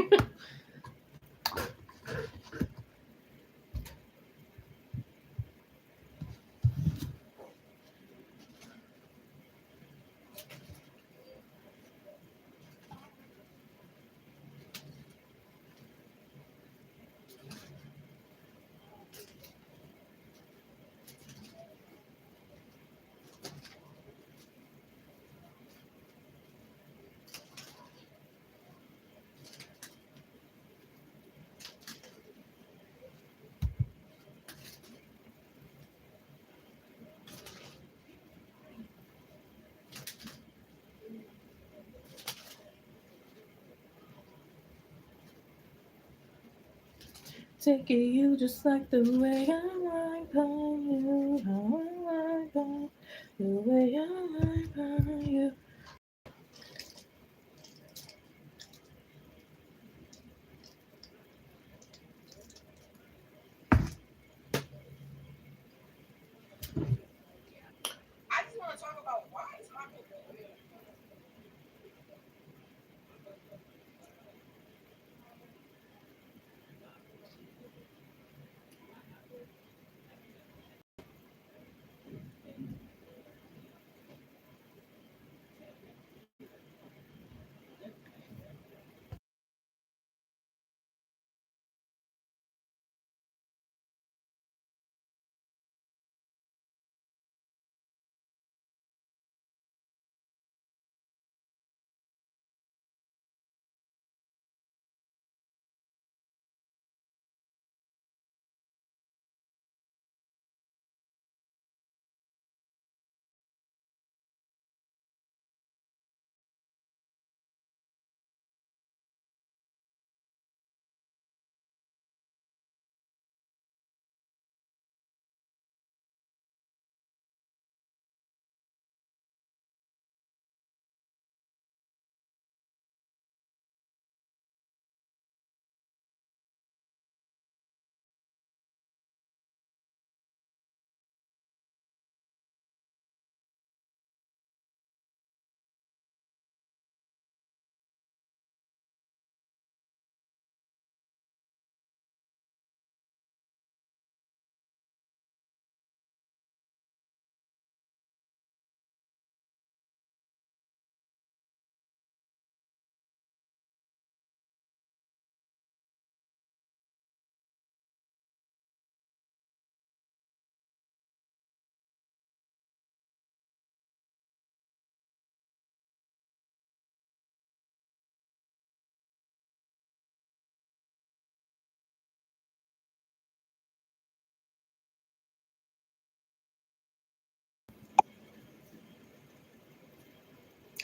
Taking you just like the way I like on you. How I like on the way I like on you. I just want to talk about why is my book there.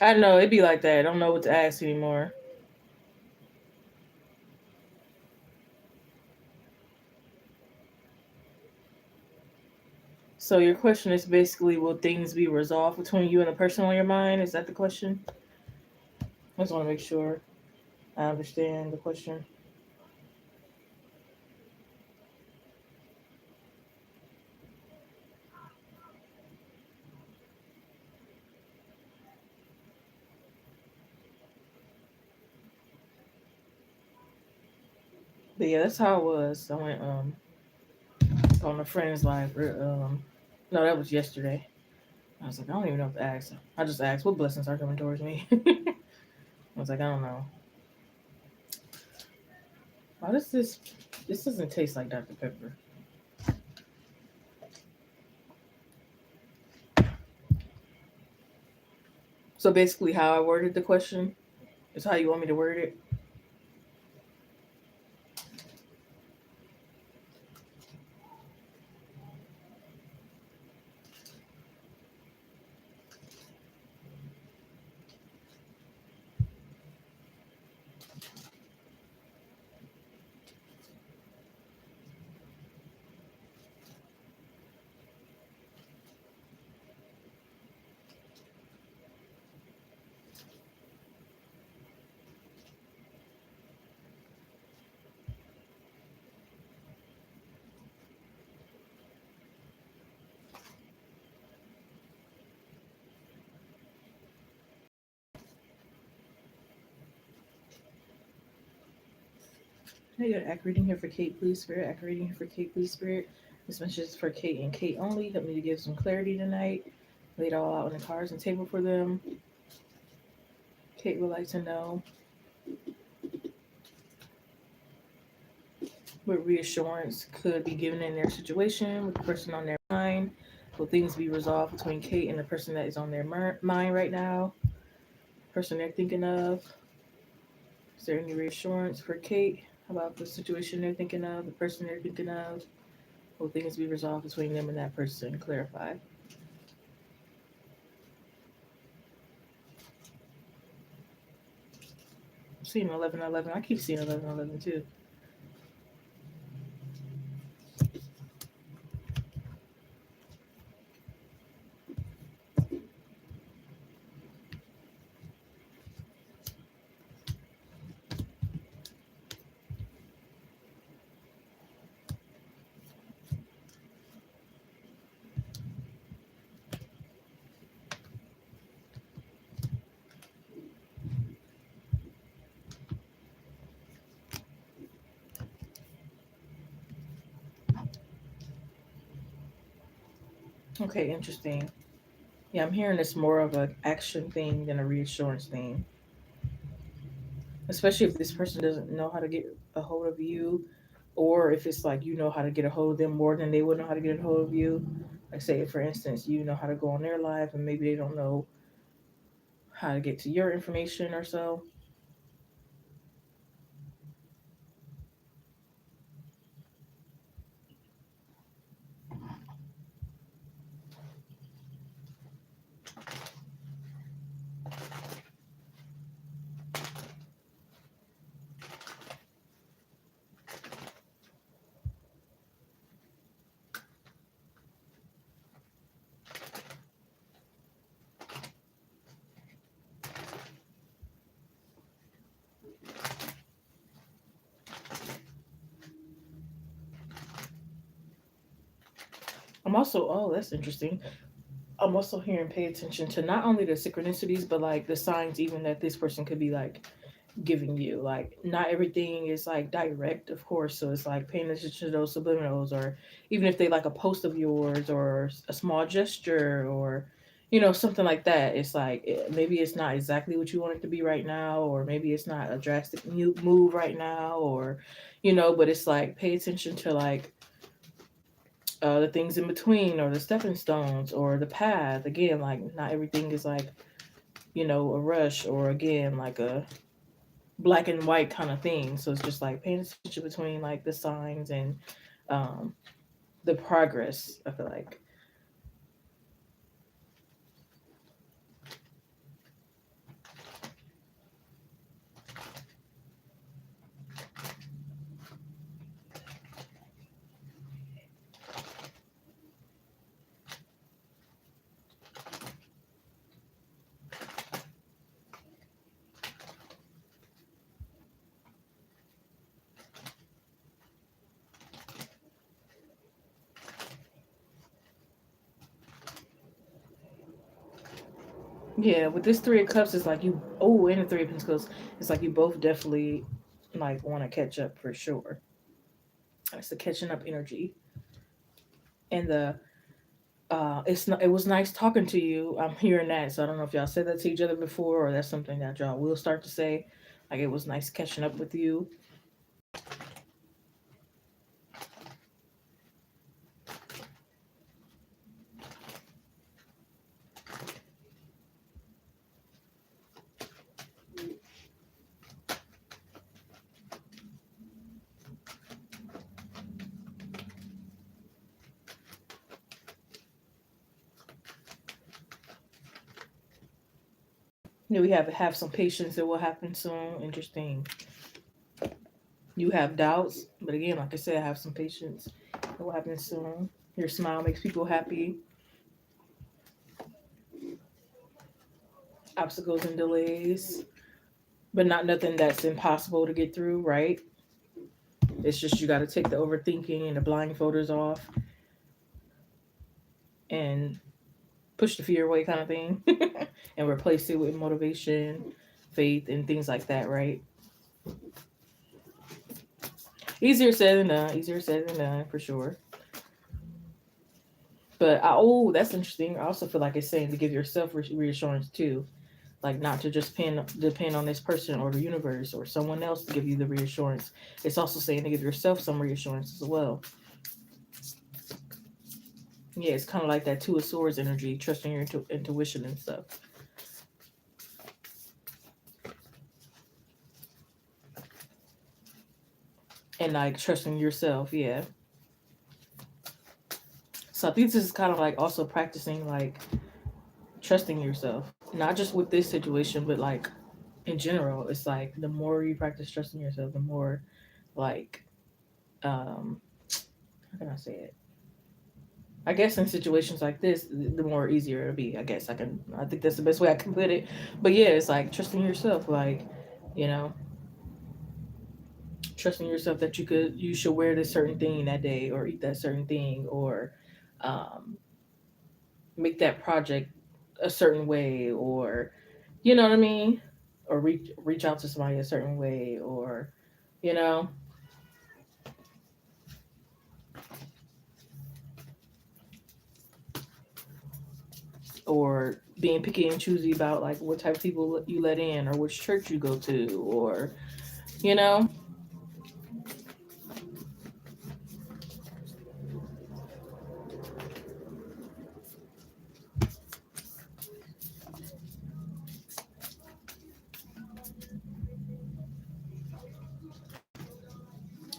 I know it'd be like that. I don't know what to ask anymore. So your question is basically, will things be resolved between you and the person on your mind? Is that the question? I just want to make sure I understand the question. But yeah, that's how it was. I went on a friend's live. No, that was yesterday. I was like, I don't even know what to ask. I just asked, what blessings are coming towards me? I was like, I don't know. Why does this? This doesn't taste like Dr. Pepper. So basically, how I worded the question is how you want me to word it. Hey, got accurate reading here for Kate, please, Spirit. Accurate reading here for Kate, please, Spirit. This message is for Kate and Kate only. Help me to give some clarity tonight. Lay it all out on the cards and table for them. Kate would like to know what reassurance could be given in their situation with the person on their mind. Will things be resolved between Kate and the person that is on their mind right now? Person they're thinking of. Is there any reassurance for Kate about the situation they're thinking of, the person they're thinking of? Will things be resolved between them and that person? Clarify. I'm seeing 1111. I keep seeing 1111 too. Okay, interesting. Yeah, I'm hearing this more of an action thing than a reassurance thing. Especially if this person doesn't know how to get a hold of you, or if it's like you know how to get a hold of them more than they would know how to get a hold of you. Like, say, for instance, you know how to go on their life, and maybe they don't know how to get to your information or so. I'm also, oh, that's interesting. I'm also hearing pay attention to not only the synchronicities, but like the signs, even that this person could be like giving you. Like, not everything is like direct, of course. So it's like paying attention to those subliminals, or even if they like a post of yours or a small gesture or, something like that. It's like maybe it's not exactly what you want it to be right now, or maybe it's not a drastic new move right now, or, but it's like pay attention to like the things in between, or the stepping stones, or the path. Again, like not everything is like, a rush, or again, like a black and white kind of thing. So it's just like paying attention between like the signs and um, the progress. I feel like Yeah, with this Three of Cups, it's like you. Oh, and the Three of Pentacles, it's like you both definitely like want to catch up for sure. It's the catching up energy, and the it's not. It was nice talking to you. I'm hearing that, so I don't know if y'all said that to each other before, or that's something that y'all will start to say. Like it was nice catching up with you. We have some patience. It will happen soon. Interesting. You have doubts, but again, like I said, have some patience. It will happen soon. Your smile makes people happy. Obstacles and delays, but not nothing that's impossible to get through, right? It's just you got to take the overthinking and the blindfolders off and push the fear away, kind of thing, and replace it with motivation, faith, and things like that, right? Easier said than done. Easier said than done, for sure. But that's interesting. I also feel like it's saying to give yourself reassurance too, like not to just depend on this person or the universe or someone else to give you the reassurance. It's also saying to give yourself some reassurance as well. Yeah, it's kind of like that Two of Swords energy, trusting your intuition and stuff, and like trusting yourself. Yeah. So I think this is kind of like also practicing like trusting yourself, not just with this situation, but like in general. It's like the more you practice trusting yourself, the more like how can I say it? I guess in situations like this, the more easier it'll be. I think that's the best way I can put it. But yeah, it's like trusting yourself, like, you know, trusting yourself that you should wear this certain thing that day or eat that certain thing or um, make that project a certain way or, you know what I mean? Or reach out to somebody a certain way or, you know, or being picky and choosy about like what type of people you let in or which church you go to or, you know.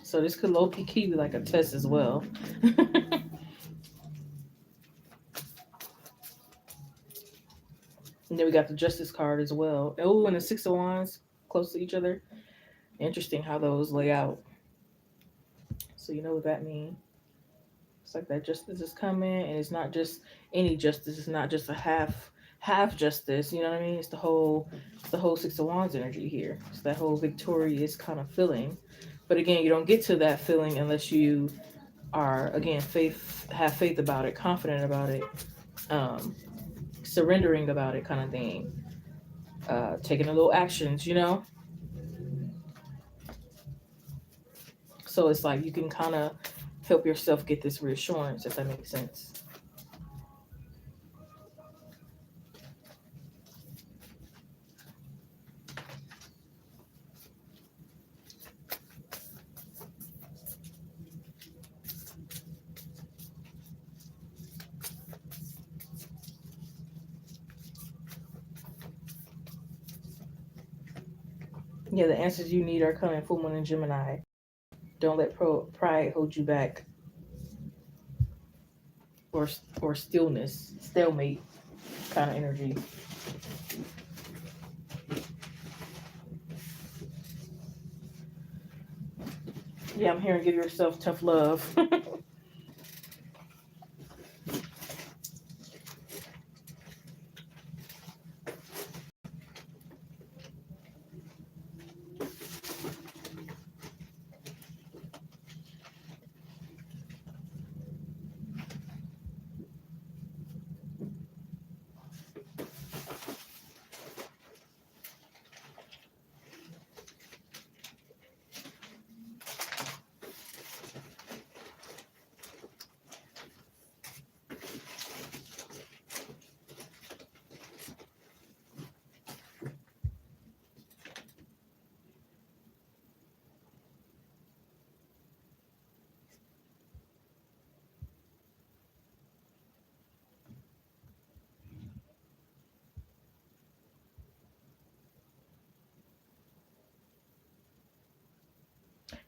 So this could low key be like a test as well. And then we got the Justice card as well. Oh, and the Six of Wands close to each other. Interesting how those lay out. So you know what that means. It's like that justice is coming, and it's not just any justice. It's not just a half justice. You know what I mean? It's the whole Six of Wands energy here. It's that whole victorious kind of feeling. But again, you don't get to that feeling unless you are again have faith about it, confident about it, um, surrendering about it, kind of thing. Taking a little actions, you know. So it's like you can kind of help yourself get this reassurance, if that makes sense. Yeah, the answers you need are coming, full moon and Gemini. Don't let pride hold you back, or stillness, stalemate kind of energy. Yeah, I'm hearing give yourself tough love.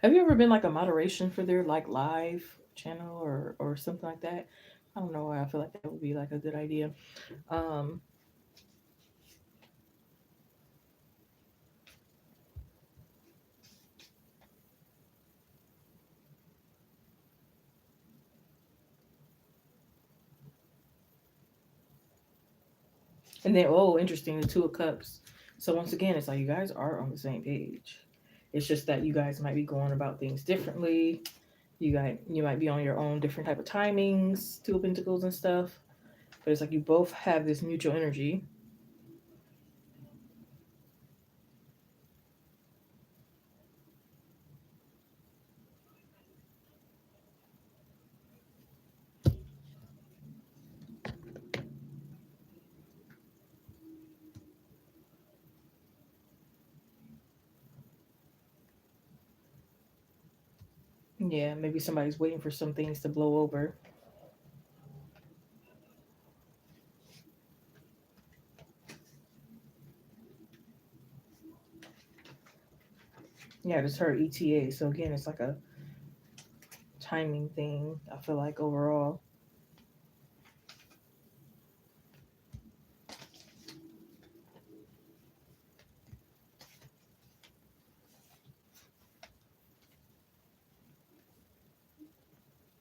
Have you ever been like a moderation for their like live channel or something like that? I don't know why I feel like that would be like a good idea. Um, and then oh, interesting, the Two of Cups. So once again, it's like you guys are on the same page. It's just that you guys might be going about things differently. You might be on your own different type of timings, Two of Pentacles and stuff. But it's like you both have this mutual energy. Yeah, maybe somebody's waiting for some things to blow over. Yeah, I just heard ETA. So again, it's like a timing thing. I feel like overall.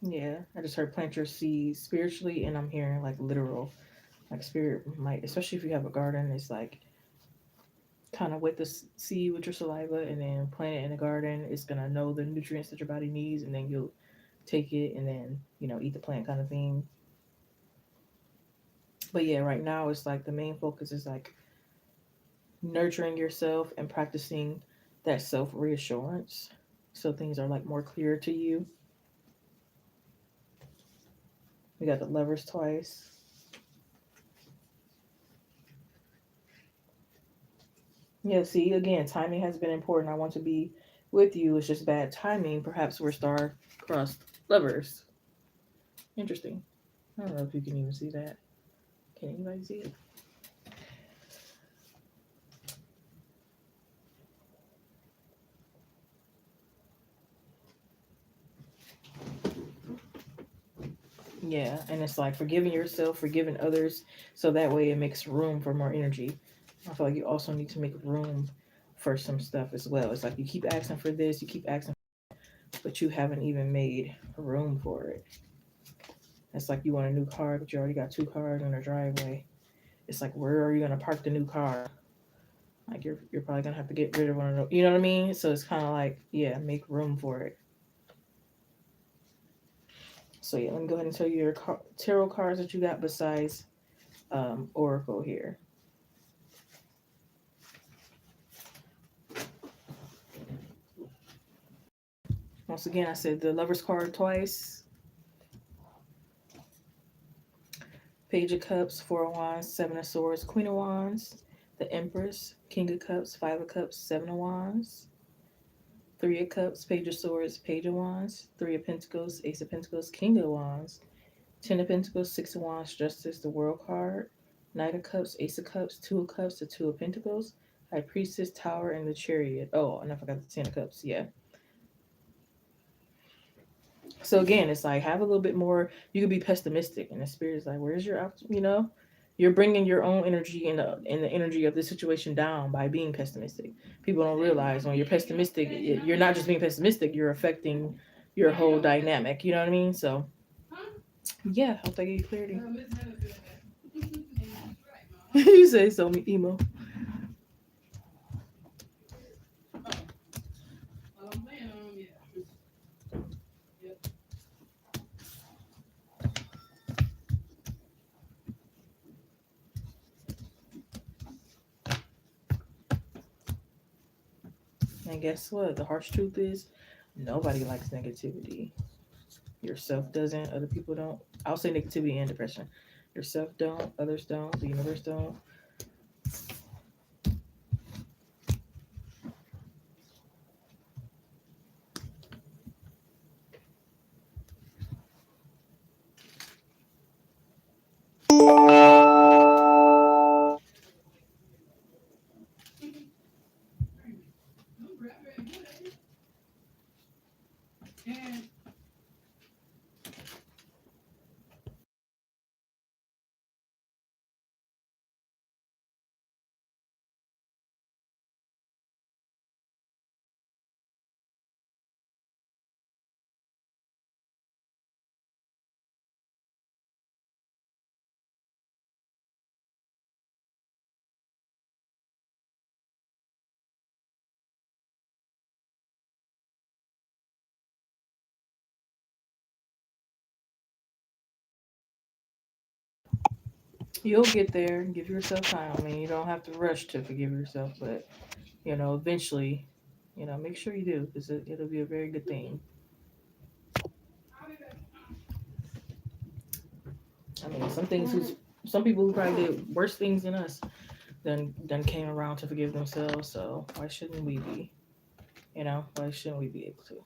Yeah, I just heard plant your seeds spiritually, and I'm hearing like literal, like spirit might, especially if you have a garden, it's like kind of wet the seed with your saliva and then plant it in the garden. It's gonna know the nutrients that your body needs, and then you'll take it and then eat the plant kind of thing. But yeah, right now it's like the main focus is like nurturing yourself and practicing that self reassurance, so things are like more clear to you. We got the Lovers twice. Yeah, see, again, timing has been important. I want to be with you. It's just bad timing. Perhaps we're star-crossed lovers. Interesting. I don't know if you can even see that. Can anybody see it? Yeah, and it's like forgiving yourself, forgiving others, so that way it makes room for more energy. I feel like you also need to make room for some stuff as well. It's like you keep asking for this, you keep asking, but you haven't even made room for it. It's like you want a new car, but you already got two cars in the driveway. It's like, where are you gonna park the new car? Like you're probably gonna have to get rid of one of those. You know what I mean? So it's kind of like, yeah, make room for it. So yeah, let me go ahead and tell you your tarot cards that you got besides Oracle here. Once again, I said the Lover's card twice. Page of Cups, Four of Wands, Seven of Swords, Queen of Wands, the Empress, King of Cups, Five of Cups, Seven of Wands, Three of Cups, Page of Swords, Page of Wands, Three of Pentacles, Ace of Pentacles, King of Wands, Ten of Pentacles, Six of Wands, Justice, the World card, Knight of Cups, Ace of Cups, Two of Cups, the Two of Pentacles, High Priestess, Tower, and the Chariot. Oh, and I forgot the Ten of Cups. Yeah. So again, it's like have a little bit more. You could be pessimistic, and the spirit is like, "Where's your You're bringing your own energy and the energy of the situation down by being pessimistic. People don't realize when you're pessimistic, you're not just being pessimistic. You're affecting your whole dynamic. You know what I mean? So yeah, hope that gave you clarity. You say so, me emo. And guess what? The harsh truth is, nobody likes negativity. Yourself doesn't. Other people don't. I'll say negativity and depression. Yourself don't. Others don't. The universe don't. You'll get there. Give yourself time. I mean, you don't have to rush to forgive yourself, but eventually, make sure you do because it'll be a very good thing. I mean, some people who probably did worse things than us then came around to forgive themselves. So why shouldn't we be? Why shouldn't we be able to?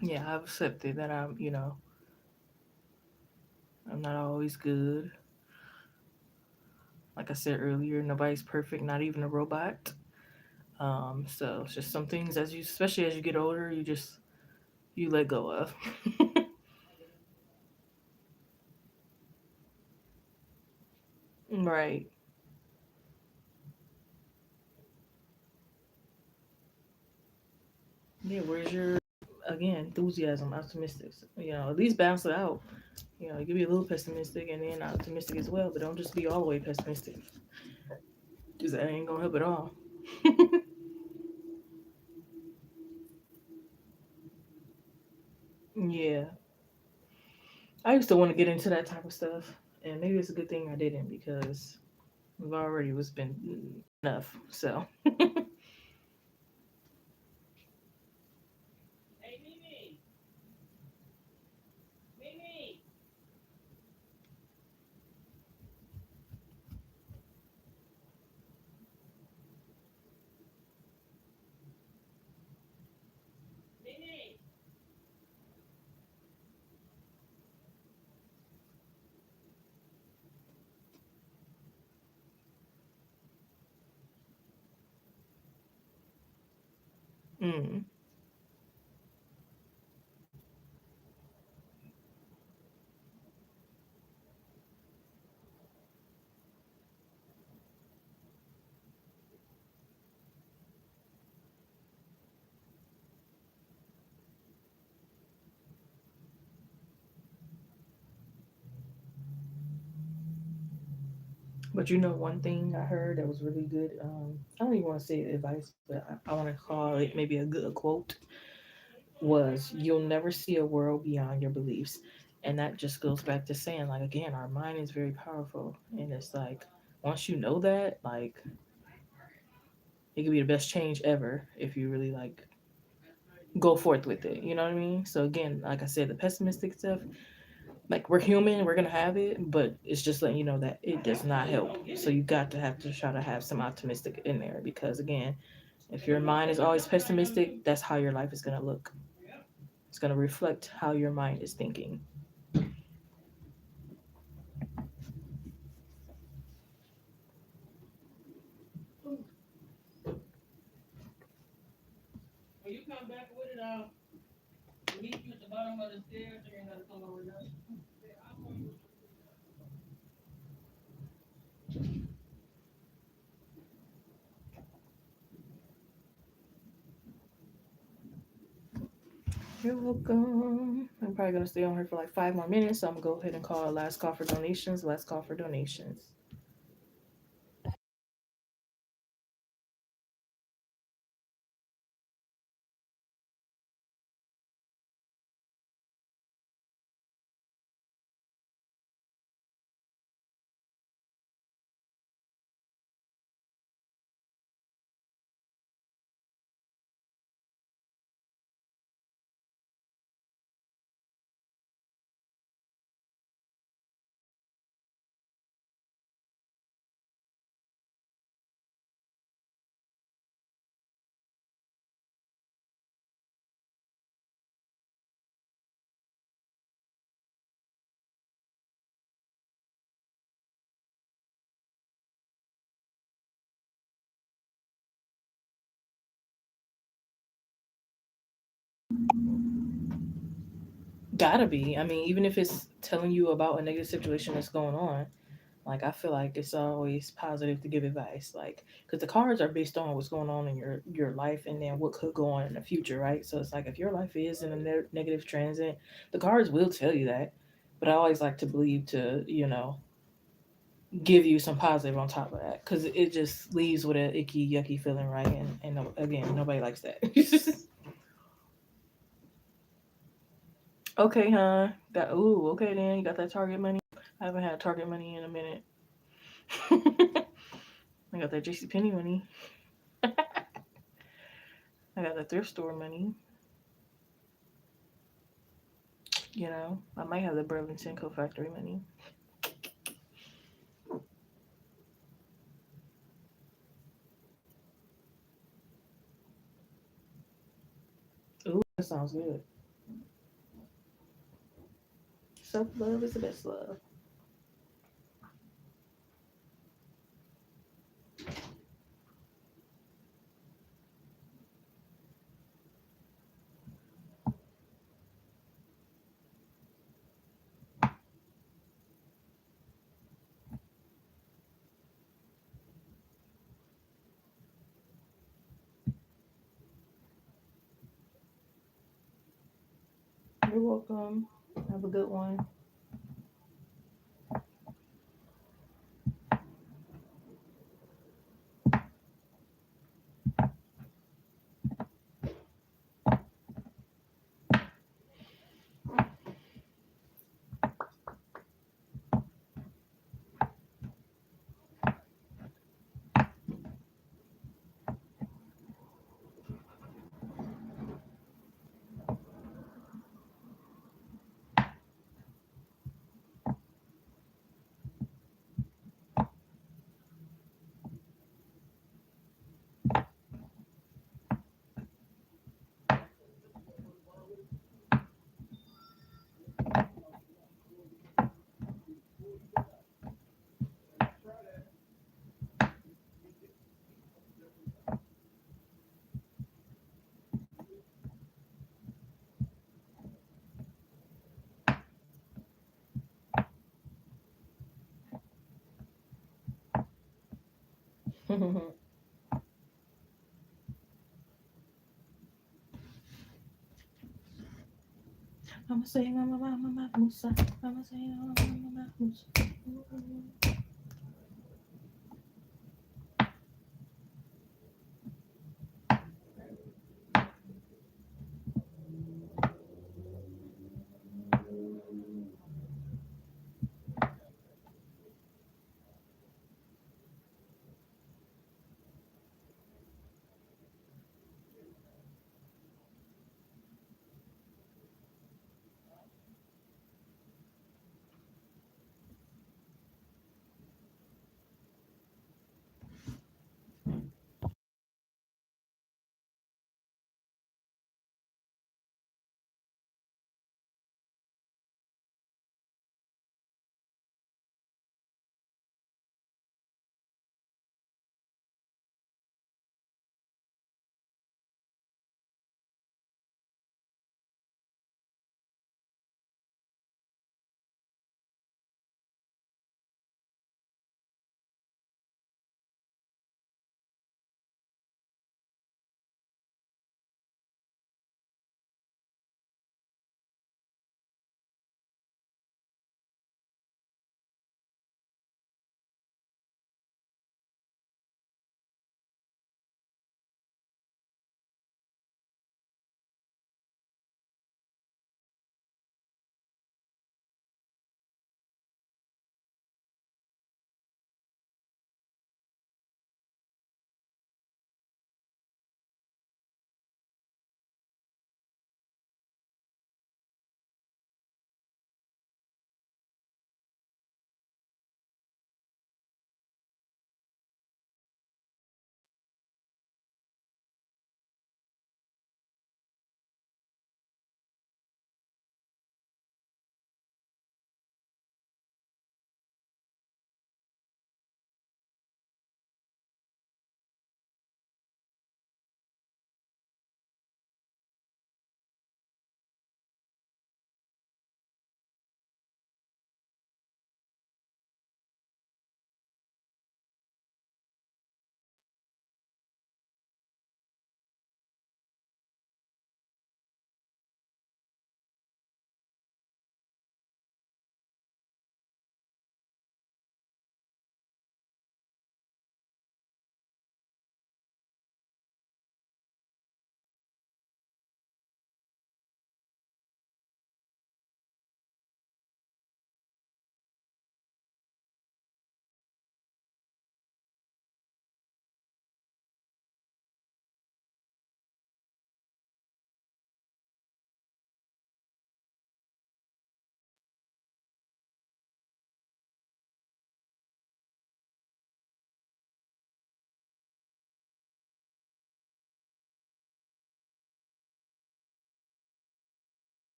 Yeah, I've accepted that I'm not always good. Like I said earlier, nobody's perfect, not even a robot. So it's just some things especially as you get older, you let go of. Right. Yeah. Where's your again enthusiasm, optimistic? At least balance it out. Give me a little pessimistic and then optimistic as well, but don't just be all the way pessimistic because that ain't gonna help at all. Yeah. I used to want to get into that type of stuff, and maybe it's a good thing I didn't because we've already was been enough. So Hey, Mimi, Mimi, Mimi. mm. But one thing I heard that was really good. I don't even want to say advice, but I want to call it maybe a good quote. Was you'll never see a world beyond your beliefs, and that just goes back to saying like again, our mind is very powerful, and it's like once you know that, like it could be the best change ever if you really like go forth with it. You know what I mean? So again, like I said, the pessimistic stuff, like we're human, we're gonna have it, but it's just letting you know that it does not help. So you got to have to try to have some optimistic in there because again, if your mind is always pessimistic, that's how your life is gonna look. It's gonna reflect how your mind is thinking. When you come back with it, meet you at the bottom of the stairs, and you're gonna come over there. You're welcome. I'm probably gonna stay on here for like 5 more minutes, so I'm gonna go ahead and call a last call for donations. Last call for donations. Gotta be. I mean, even if it's telling you about a negative situation that's going on, like I feel like it's always positive to give advice, like because the cards are based on what's going on in your life and then what could go on in the future, right? So it's like if your life is in a negative transit, the cards will tell you that. But I always like to believe to give you some positive on top of that, because it just leaves with an icky, yucky feeling, right? And again, nobody likes that. Okay, huh? Okay then. You got that Target money? I haven't had Target money in a minute. I got that JCPenney money. I got that thrift store money. I might have the Burlington Co Factory money. Ooh, that sounds good. Self love is the best love. You're welcome. Have a good one. Mama say, mama, mama, mama, Musa. Mama say, mama, mama, Musa.